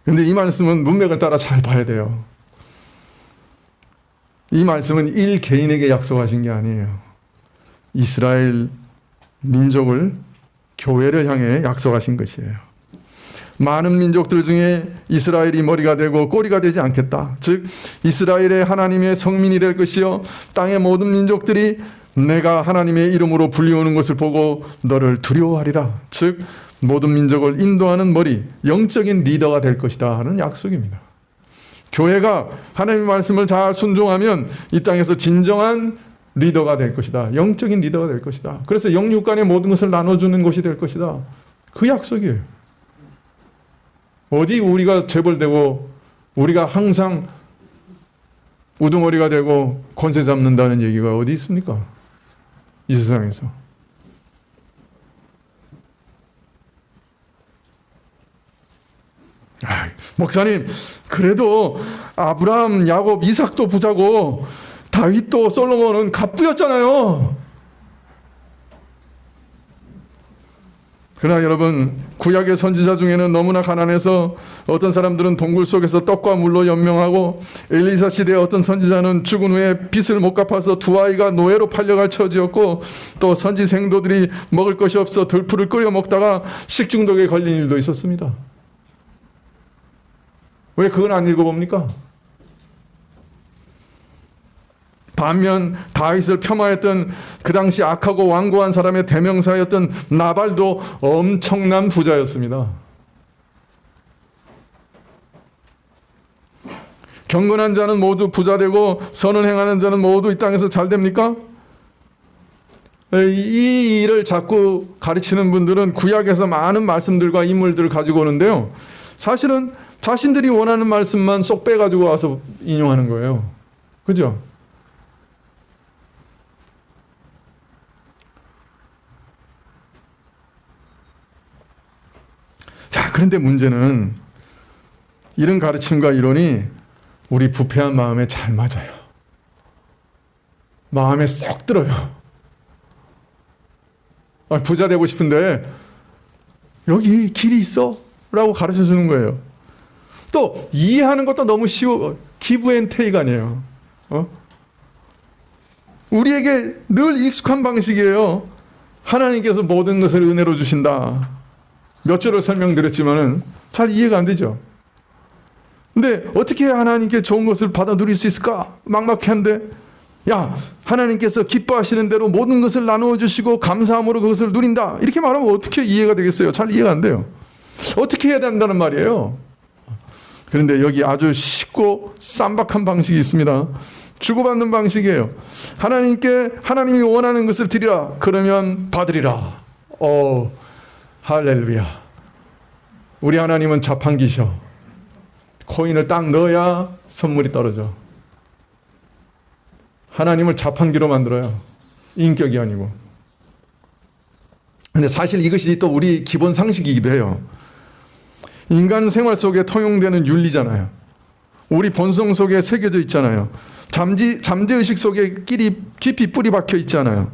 그런데 이 말씀은 문맥을 따라 잘 봐야 돼요. 이 말씀은 일 개인에게 약속하신 게 아니에요. 이스라엘 민족을, 교회를 향해 약속하신 것이에요. 많은 민족들 중에 이스라엘이 머리가 되고 꼬리가 되지 않겠다. 즉 이스라엘의 하나님의 성민이 될 것이요 땅의 모든 민족들이 내가 하나님의 이름으로 불리우는 것을 보고 너를 두려워하리라. 즉 모든 민족을 인도하는 머리, 영적인 리더가 될 것이다 하는 약속입니다. 교회가 하나님의 말씀을 잘 순종하면 이 땅에서 진정한 리더가 될 것이다. 영적인 리더가 될 것이다. 그래서 영육 간의 모든 것을 나눠주는 것이 될 것이다. 그 약속이에요. 어디 우리가 재벌되고 우리가 항상 우두머리가 되고 권세 잡는다는 얘기가 어디 있습니까? 이 세상에서. 목사님, 그래도 아브라함, 야곱, 이삭도 부자고 다윗도 솔로몬은 갑부였잖아요. 그러나 여러분, 구약의 선지자 중에는 너무나 가난해서 어떤 사람들은 동굴 속에서 떡과 물로 연명하고, 엘리사 시대의 어떤 선지자는 죽은 후에 빚을 못 갚아서 두 아이가 노예로 팔려갈 처지였고, 또 선지 생도들이 먹을 것이 없어 들풀을 끓여 먹다가 식중독에 걸린 일도 있었습니다. 왜 그건 안 읽어봅니까? 반면 다윗을 폄하했던 그 당시 악하고 완고한 사람의 대명사였던 나발도 엄청난 부자였습니다. 경건한 자는 모두 부자 되고 선을 행하는 자는 모두 이 땅에서 잘 됩니까? 이 일을 자꾸 가르치는 분들은 구약에서 많은 말씀들과 인물들을 가지고 오는데요. 사실은 자신들이 원하는 말씀만 쏙 빼가지고 와서 인용하는 거예요. 그죠? 자, 그런데 문제는 이런 가르침과 이론이 우리 부패한 마음에 잘 맞아요. 마음에 쏙 들어요. 부자 되고 싶은데 여기 길이 있어 라고 가르쳐 주는 거예요. 또 이해하는 것도 너무 쉬워. 기브 앤 테이크 아니에요. 우리에게 늘 익숙한 방식이에요. 하나님께서 모든 것을 은혜로 주신다. 몇 줄을 설명드렸지만은 잘 이해가 안 되죠. 근데 어떻게 해야 하나님께 좋은 것을 받아 누릴 수 있을까? 막막한데, 야, 하나님께서 기뻐하시는 대로 모든 것을 나누어 주시고 감사함으로 그것을 누린다. 이렇게 말하면 어떻게 이해가 되겠어요? 잘 이해가 안 돼요. 어떻게 해야 된다는 말이에요. 그런데 여기 아주 쉽고 쌈박한 방식이 있습니다. 주고받는 방식이에요. 하나님이 원하는 것을 드리라. 그러면 받으리라. 할렐루야. 우리 하나님은 자판기셔. 코인을 딱 넣어야 선물이 떨어져. 하나님을 자판기로 만들어요. 인격이 아니고. 근데 사실 이것이 또 우리 기본 상식이기도 해요. 인간 생활 속에 통용되는 윤리잖아요. 우리 본성 속에 새겨져 있잖아요. 잠재의식 속에 깊이 뿌리 박혀 있잖아요.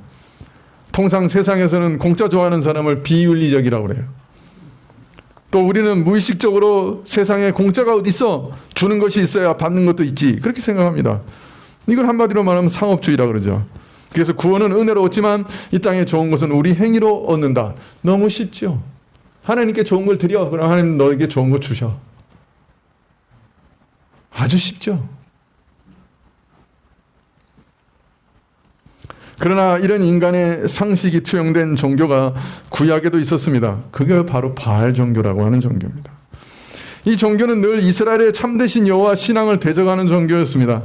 통상 세상에서는 공짜 좋아하는 사람을 비윤리적이라고 그래요. 또 우리는 무의식적으로 세상에 공짜가 어디 있어? 주는 것이 있어야 받는 것도 있지. 그렇게 생각합니다. 이걸 한마디로 말하면 상업주의라고 그러죠. 그래서 구원은 은혜로 얻지만 이 땅에 좋은 것은 우리 행위로 얻는다. 너무 쉽죠. 하나님께 좋은 걸 드려. 그럼 하나님 너에게 좋은 거 주셔. 아주 쉽죠. 그러나 이런 인간의 상식이 투영된 종교가 구약에도 있었습니다. 그게 바로 바알 종교라고 하는 종교입니다. 이 종교는 늘 이스라엘의 참되신 여호와 신앙을 대적하는 종교였습니다.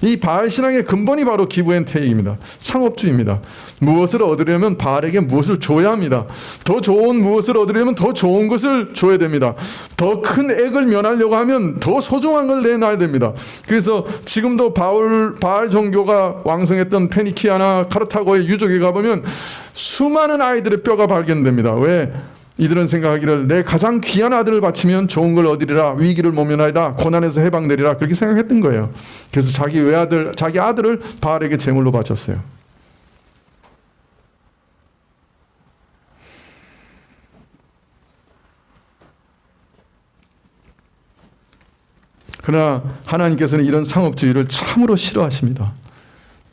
이 바알 신앙의 근본이 바로 기브 앤 테이크입니다. 상업주의입니다. 무엇을 얻으려면 바알에게 무엇을 줘야 합니다. 더 좋은 무엇을 얻으려면 더 좋은 것을 줘야 됩니다. 더 큰 액을 면하려고 하면 더 소중한 걸 내놔야 됩니다. 그래서 지금도 바알 종교가 왕성했던 페니키아나 카르타고의 유적에 가보면 수많은 아이들의 뼈가 발견됩니다. 왜? 이들은 생각하기를 내 가장 귀한 아들을 바치면 좋은 걸 얻으리라, 위기를 모면하리라, 고난에서 해방되리라, 그렇게 생각했던 거예요. 그래서 자기 아들을 바알에게 제물로 바쳤어요. 그러나 하나님께서는 이런 상업주의를 참으로 싫어하십니다.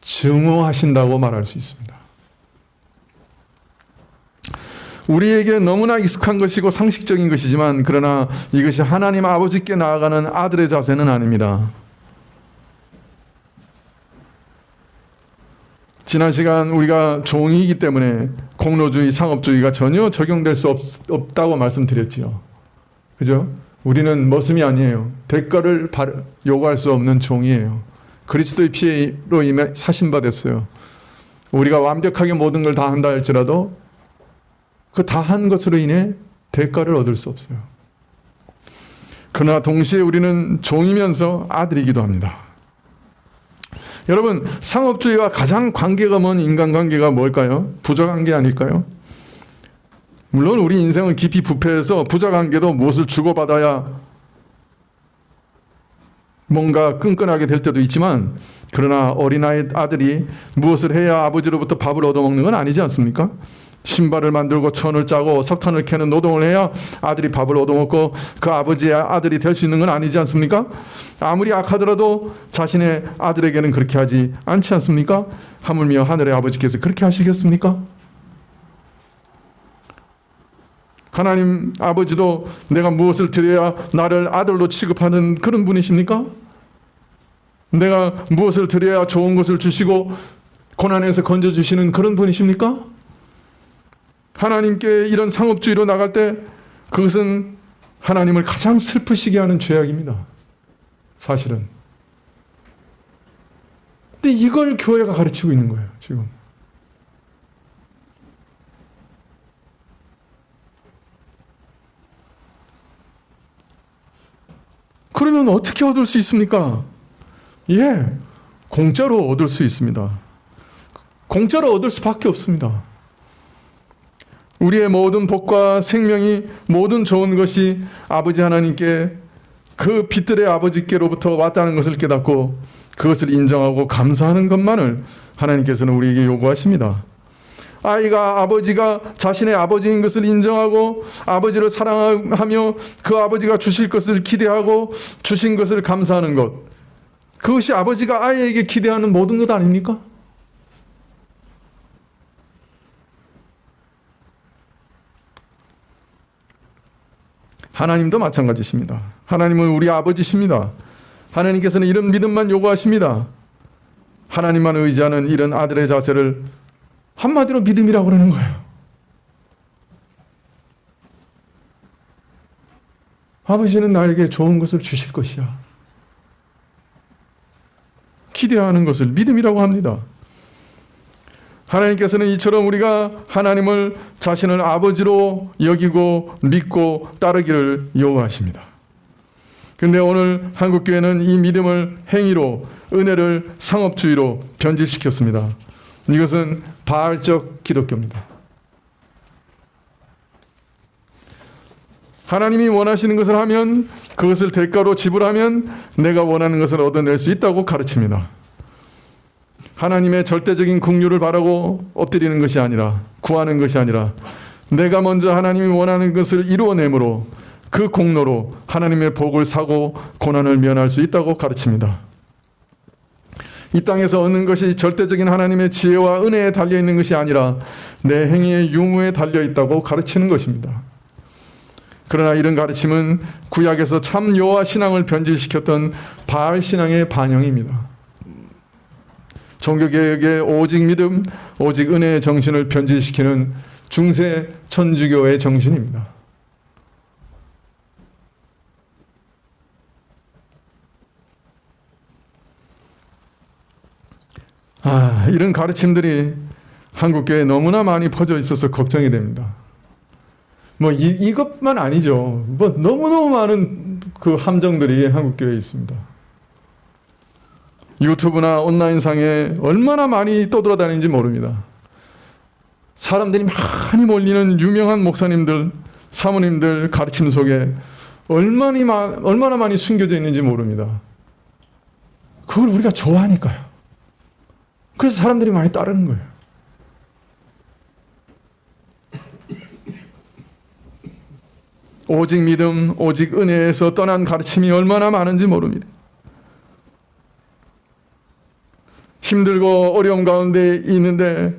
증오하신다고 말할 수 있습니다. 우리에게 너무나 익숙한 것이고 상식적인 것이지만 그러나 이것이 하나님 아버지께 나아가는 아들의 자세는 아닙니다. 지난 시간 우리가 종이기 때문에 공로주의, 상업주의가 전혀 적용될 수 없다고 말씀드렸지요. 그죠? 우리는 머슴이 아니에요. 대가를 요구할 수 없는 종이에요. 그리스도의 피로 인해 사신받았어요. 우리가 완벽하게 모든 걸 다 한다 할지라도 그 다 한 것으로 인해 대가를 얻을 수 없어요. 그러나 동시에 우리는 종이면서 아들이기도 합니다. 여러분, 상업주의와 가장 관계가 먼 인간관계가 뭘까요? 부자관계 아닐까요? 물론 우리 인생은 깊이 부패해서 부자관계도 무엇을 주고받아야 뭔가 끈끈하게 될 때도 있지만 그러나 어린아이 아들이 무엇을 해야 아버지로부터 밥을 얻어먹는 건 아니지 않습니까? 신발을 만들고 천을 짜고 석탄을 캐는 노동을 해야 아들이 밥을 얻어먹고 그 아버지의 아들이 될 수 있는 건 아니지 않습니까? 아무리 악하더라도 자신의 아들에게는 그렇게 하지 않지 않습니까? 하물며 하늘의 아버지께서 그렇게 하시겠습니까? 하나님 아버지도 내가 무엇을 드려야 나를 아들로 취급하는 그런 분이십니까? 내가 무엇을 드려야 좋은 것을 주시고 고난에서 건져주시는 그런 분이십니까? 하나님께 이런 상업주의로 나갈 때 그것은 하나님을 가장 슬프시게 하는 죄악입니다. 사실은. 근데 이걸 교회가 가르치고 있는 거예요, 지금. 그러면 어떻게 얻을 수 있습니까? 공짜로 얻을 수 있습니다. 공짜로 얻을 수밖에 없습니다. 우리의 모든 복과 생명이 모든 좋은 것이 아버지 하나님께 그 빛들의 아버지께로부터 왔다는 것을 깨닫고 그것을 인정하고 감사하는 것만을 하나님께서는 우리에게 요구하십니다. 아이가 아버지가 자신의 아버지인 것을 인정하고 아버지를 사랑하며 그 아버지가 주실 것을 기대하고 주신 것을 감사하는 것, 그것이 아버지가 아이에게 기대하는 모든 것 아닙니까? 하나님도 마찬가지십니다. 하나님은 우리 아버지십니다. 하나님께서는 이런 믿음만 요구하십니다. 하나님만 의지하는 이런 아들의 자세를 한마디로 믿음이라고 그러는 거예요. 아버지는 나에게 좋은 것을 주실 것이야. 기대하는 것을 믿음이라고 합니다. 하나님께서는 이처럼 우리가 하나님을 자신을 아버지로 여기고 믿고 따르기를 요구하십니다. 그런데 오늘 한국교회는 이 믿음을 행위로, 은혜를 상업주의로 변질시켰습니다. 이것은 바알적 기독교입니다. 하나님이 원하시는 것을 하면, 그것을 대가로 지불하면 내가 원하는 것을 얻어낼 수 있다고 가르칩니다. 하나님의 절대적인 긍휼을 바라고 엎드리는 것이 아니라, 구하는 것이 아니라 내가 먼저 하나님이 원하는 것을 이루어내므로 그 공로로 하나님의 복을 사고 고난을 면할 수 있다고 가르칩니다. 이 땅에서 얻는 것이 절대적인 하나님의 지혜와 은혜에 달려있는 것이 아니라 내 행위의 유무에 달려있다고 가르치는 것입니다. 그러나 이런 가르침은 구약에서 참 여호와 신앙을 변질시켰던 바알 신앙의 반영입니다. 종교개혁의 오직 믿음, 오직 은혜의 정신을 변질시키는 중세 천주교의 정신입니다. 이런 가르침들이 한국교회에 너무나 많이 퍼져 있어서 걱정이 됩니다. 이것만 아니죠. 너무너무 많은 그 함정들이 한국교회에 있습니다. 유튜브나 온라인상에 얼마나 많이 떠돌아다니는지 모릅니다. 사람들이 많이 몰리는 유명한 목사님들, 사모님들 가르침 속에 얼마나 많이 숨겨져 있는지 모릅니다. 그걸 우리가 좋아하니까요. 그래서 사람들이 많이 따르는 거예요. 오직 믿음, 오직 은혜에서 떠난 가르침이 얼마나 많은지 모릅니다. 힘들고 어려움 가운데 있는데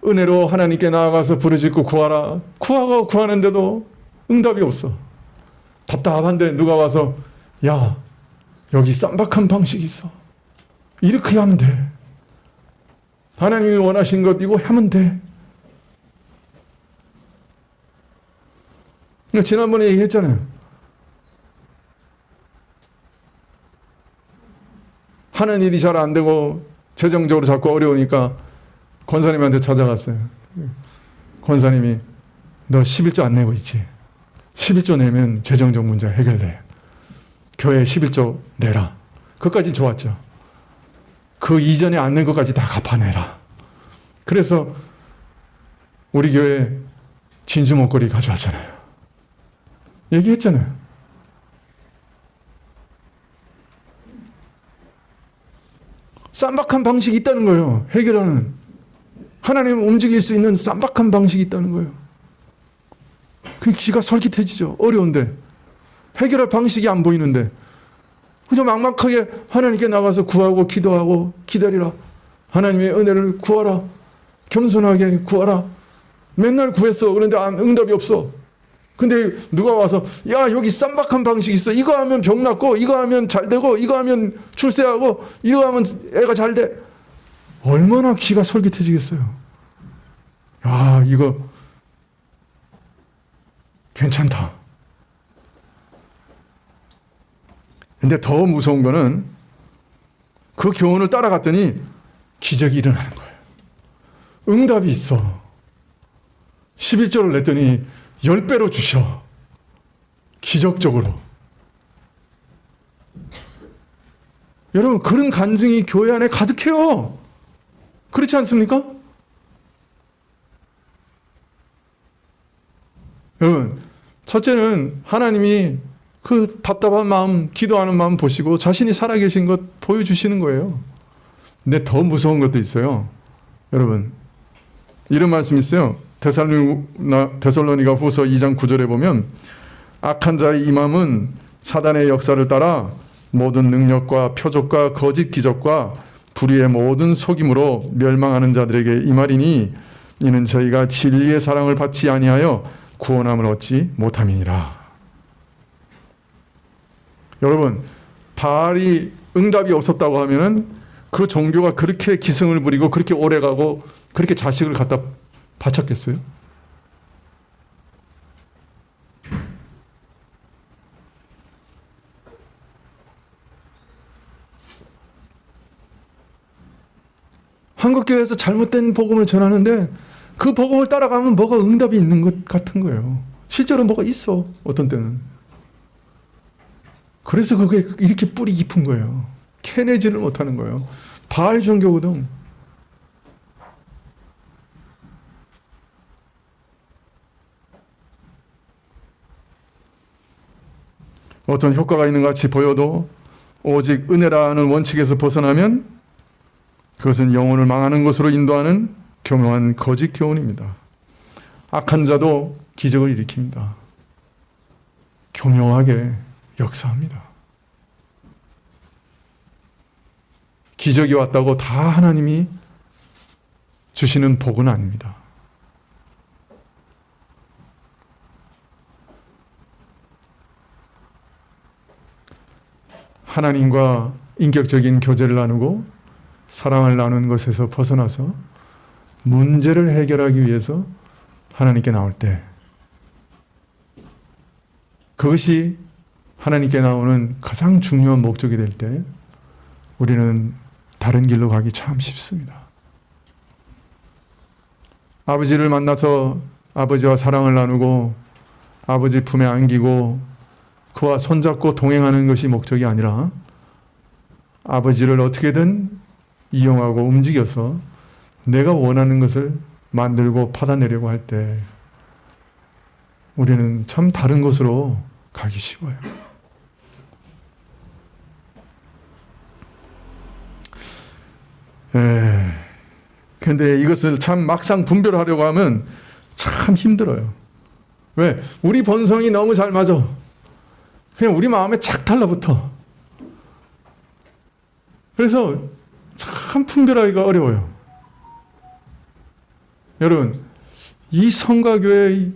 은혜로 하나님께 나아가서 부르짖고 구하라. 구하고 구하는데도 응답이 없어. 답답한데 누가 와서 야, 여기 쌈박한 방식이 있어. 이렇게 하면 돼. 하나님이 원하신 것 이거 하면 돼. 지난번에 얘기했잖아요. 하는 일이 잘 안 되고 재정적으로 자꾸 어려우니까 권사님한테 찾아갔어요. 권사님이 너 11조 안 내고 있지? 11조 내면 재정적 문제 해결돼. 교회 11조 내라. 그것까지 좋았죠. 그 이전에 안 낸 것까지 다 갚아내라. 그래서 우리 교회 진주 목걸이 가져왔잖아요. 얘기했잖아요. 쌈박한 방식이 있다는 거예요. 해결하는. 하나님을 움직일 수 있는 쌈박한 방식이 있다는 거예요. 그 귀가 솔깃해지죠. 어려운데. 해결할 방식이 안 보이는데. 그저 막막하게 하나님께 나가서 구하고 기도하고 기다리라. 하나님의 은혜를 구하라. 겸손하게 구하라. 맨날 구했어. 그런데 응답이 없어. 근데 누가 와서 야, 여기 쌈박한 방식이 있어. 이거 하면 병 낫고, 이거 하면 잘 되고, 이거 하면 출세하고, 이거 하면 애가 잘 돼. 얼마나 귀가 솔깃해지겠어요. 야, 이거 괜찮다. 근데 더 무서운 거는 그 교훈을 따라갔더니 기적이 일어나는 거예요. 응답이 있어. 11조를 냈더니 10배로 주셔. 기적적으로. 여러분, 그런 간증이 교회 안에 가득해요. 그렇지 않습니까? 여러분, 첫째는 하나님이 그 답답한 마음, 기도하는 마음 보시고 자신이 살아계신 것 보여주시는 거예요. 근데 더 무서운 것도 있어요. 여러분, 이런 말씀 있어요. 데살로니가 후서 2장 9절에 보면 악한 자의 이 마음은 사단의 역사를 따라 모든 능력과 표적과 거짓 기적과 불의의 모든 속임으로 멸망하는 자들에게 이 말이니 이는 저희가 진리의 사랑을 받지 아니하여 구원함을 얻지 못함이니라. 여러분, 바알이 응답이 없었다고 하면은 그 종교가 그렇게 기승을 부리고 그렇게 오래가고 그렇게 자식을 갖다 바쳤겠어요? 한국교회에서 잘못된 복음을 전하는데 그 복음을 따라가면 뭐가 응답이 있는 것 같은 거예요. 실제로 뭐가 있어, 어떤 때는. 그래서 그게 이렇게 뿌리 깊은 거예요. 캐내지를 못하는 거예요. 바알 종교거든. 어떤 효과가 있는 것 같이 보여도 오직 은혜라는 원칙에서 벗어나면 그것은 영혼을 망하는 것으로 인도하는 교묘한 거짓 교훈입니다. 악한 자도 기적을 일으킵니다. 교묘하게 역사합니다. 기적이 왔다고 다 하나님이 주시는 복은 아닙니다. 하나님과 인격적인 교제를 나누고 사랑을 나누는 것에서 벗어나서 문제를 해결하기 위해서 하나님께 나올 때 그것이 하나님께 나오는 가장 중요한 목적이 될 때 우리는 다른 길로 가기 참 쉽습니다. 아버지를 만나서 아버지와 사랑을 나누고 아버지 품에 안기고 그와 손잡고 동행하는 것이 목적이 아니라 아버지를 어떻게든 이용하고 움직여서 내가 원하는 것을 만들고 받아내려고 할 때 우리는 참 다른 곳으로 가기 쉬워요. 근데 이것을 참 막상 분별하려고 하면 참 힘들어요. 왜? 우리 본성이 너무 잘 맞아. 그냥 우리 마음에 착 달라붙어. 그래서 참 분별하기가 어려워요. 여러분, 이 성가교회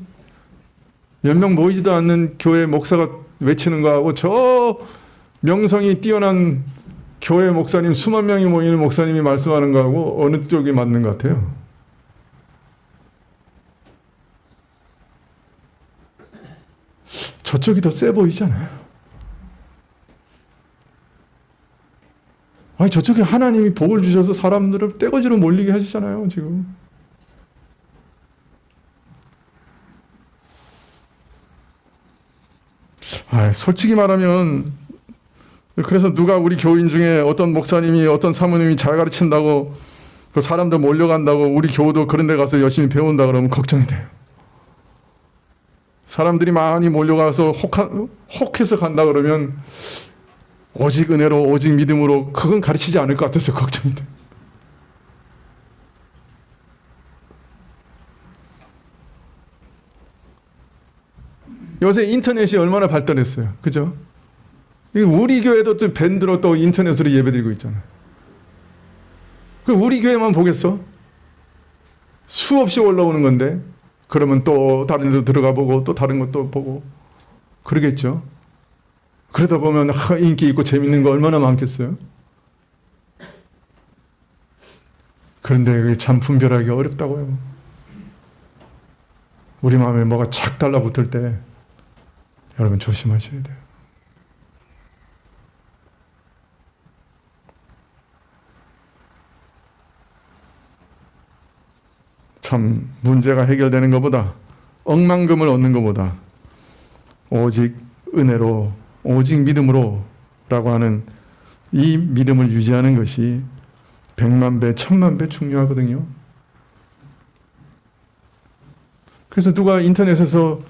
몇 명 모이지도 않는 교회 목사가 외치는 거하고 저 명성이 뛰어난 교회 목사님 수만 명이 모이는 목사님이 말씀하는 거하고 어느 쪽이 맞는 것 같아요? 저쪽이 더 세 보이잖아요. 아니 저쪽에 하나님이 복을 주셔서 사람들을 떼거지로 몰리게 하시잖아요, 지금. 솔직히 말하면 그래서 누가 우리 교인 중에 어떤 목사님이 어떤 사모님이 잘 가르친다고 그 사람들 몰려간다고 우리 교우도 그런 데 가서 열심히 배운다 그러면 걱정이 돼요. 사람들이 많이 몰려가서 혹해서 간다 그러면 오직 은혜로 오직 믿음으로 그건 가르치지 않을 것 같아서 걱정이 돼요. 요새 인터넷이 얼마나 발달했어요. 그죠? 우리 교회도 또 밴드로 또 인터넷으로 예배드리고 있잖아요. 우리 교회만 보겠어? 수없이 올라오는 건데 그러면 또 다른 데도 들어가 보고 또 다른 것도 보고 그러겠죠. 그러다 보면 인기 있고 재밌는 거 얼마나 많겠어요. 그런데 그게 참 분별하기 어렵다고요. 우리 마음에 뭐가 착 달라붙을 때 여러분 조심하셔야 돼요. 참 문제가 해결되는 것보다 억만금을 얻는 것보다 오직 은혜로 오직 믿음으로 라고 하는 이 믿음을 유지하는 것이 100만 배, 1000만 배 중요하거든요. 그래서 누가 인터넷에서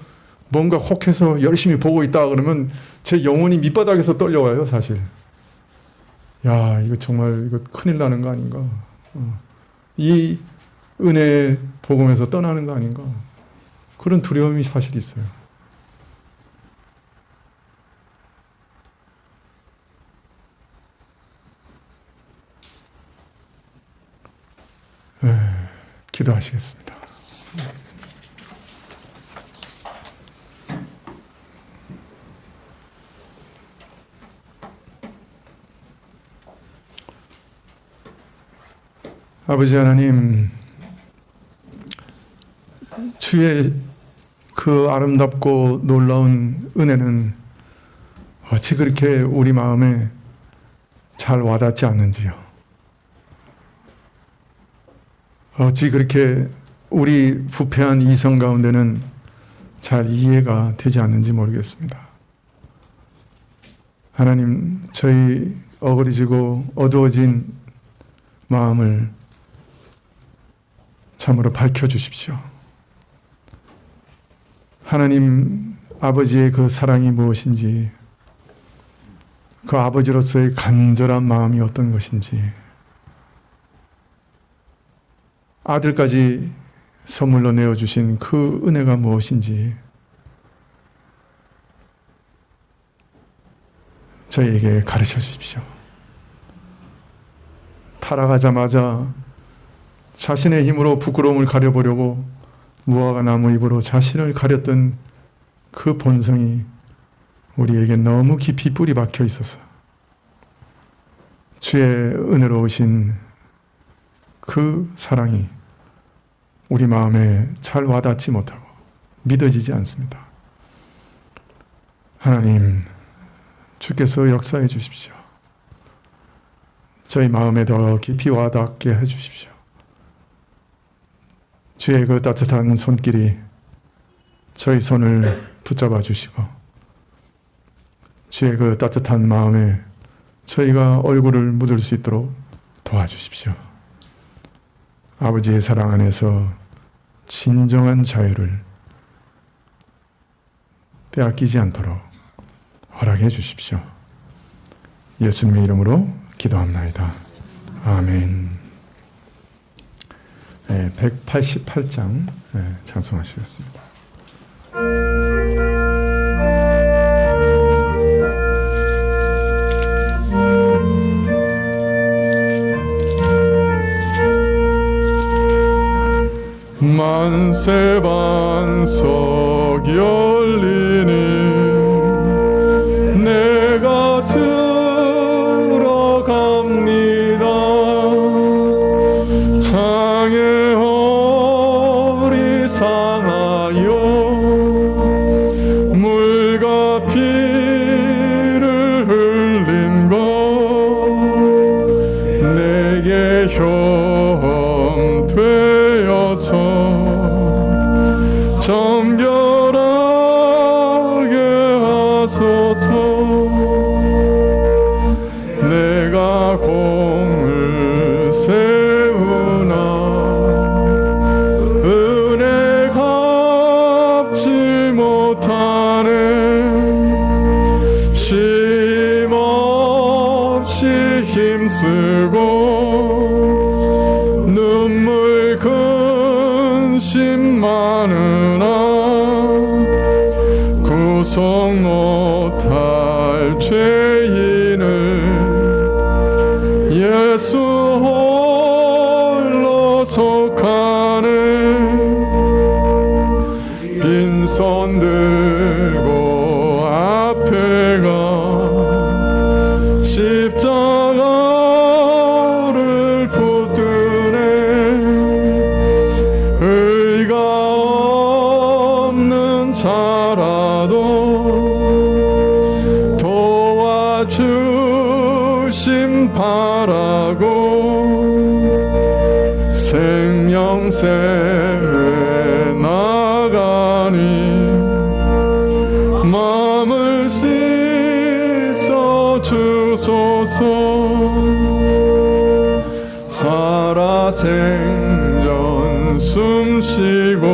뭔가 혹해서 열심히 보고 있다 그러면 제 영혼이 밑바닥에서 떨려와요, 사실. 야, 이거 정말 이거 큰일 나는 거 아닌가. 이 은혜 복음에서 떠나는 거 아닌가? 그런 두려움이 사실 있어요. 기도하시겠습니다. 아버지 하나님, 주의 그 아름답고 놀라운 은혜는 어찌 그렇게 우리 마음에 잘 와닿지 않는지요. 어찌 그렇게 우리 부패한 이성 가운데는 잘 이해가 되지 않는지 모르겠습니다. 하나님, 저희 어그러지고 어두워진 마음을 참으로 밝혀주십시오. 하나님 아버지의 그 사랑이 무엇인지, 그 아버지로서의 간절한 마음이 어떤 것인지, 아들까지 선물로 내어주신 그 은혜가 무엇인지 저희에게 가르쳐 주십시오. 타락하자마자 자신의 힘으로 부끄러움을 가려보려고 무화과 나무 잎으로 자신을 가렸던 그 본성이 우리에게 너무 깊이 뿌리 박혀 있어서 주의 은혜로우신 그 사랑이 우리 마음에 잘 와닿지 못하고 믿어지지 않습니다. 하나님, 주께서 역사해 주십시오. 저희 마음에 더 깊이 와닿게 해 주십시오. 주의 그 따뜻한 손길이 저희 손을 붙잡아 주시고, 주의 그 따뜻한 마음에 저희가 얼굴을 묻을 수 있도록 도와주십시오. 아버지의 사랑 안에서 진정한 자유를 빼앗기지 않도록 허락해 주십시오. 예수님의 이름으로 기도합나이다. 아멘. 188장 찬송하시겠습니다. 만세 반석 열리니 내가 들어갑니다. 창에 허리 상하여 물과 피를 흘린 것 내게 형 되어서 정결하게 하소서. 내가 공을 세우나 은혜 갚지 못하네. 쉼없이 힘쓰고 눈물 근심 많으나 구속 못할 죄인을 예수 홀로 속하네. 빈손 들고 앞에 가 십자가를 붙드네. 의가 없는 자라도 도와주심 바라고 생명샘에 나가니 마음을 씻어 주소서. 살아 생전 숨쉬고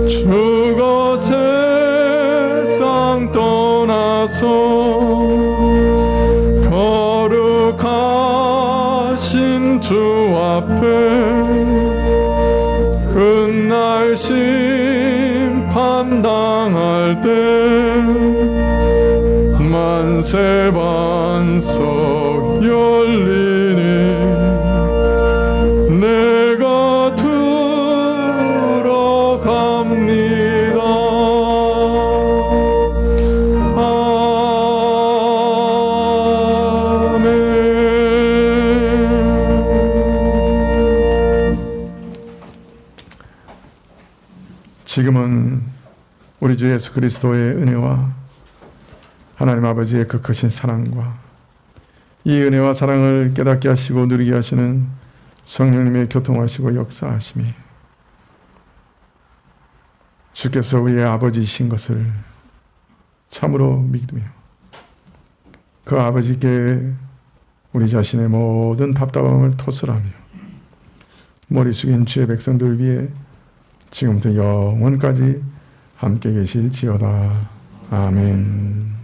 죽어 세상 떠나서 거룩하신 주 앞에 심판당할 때 만세 반석 열리니 내가 들어갑니다. 지금은 우리 주 예수 그리스도의 은혜와 하나님 아버지의 그 크신 사랑과 이 은혜와 사랑을 깨닫게 하시고 누리게 하시는 성령님의 교통하시고 역사하심이 주께서 우리의 아버지이신 것을 참으로 믿으며 그 아버지께 우리 자신의 모든 답답함을 토설하며 머리 숙인 주의 백성들 위해 지금부터 영원까지 함께 계실지어다. 아멘.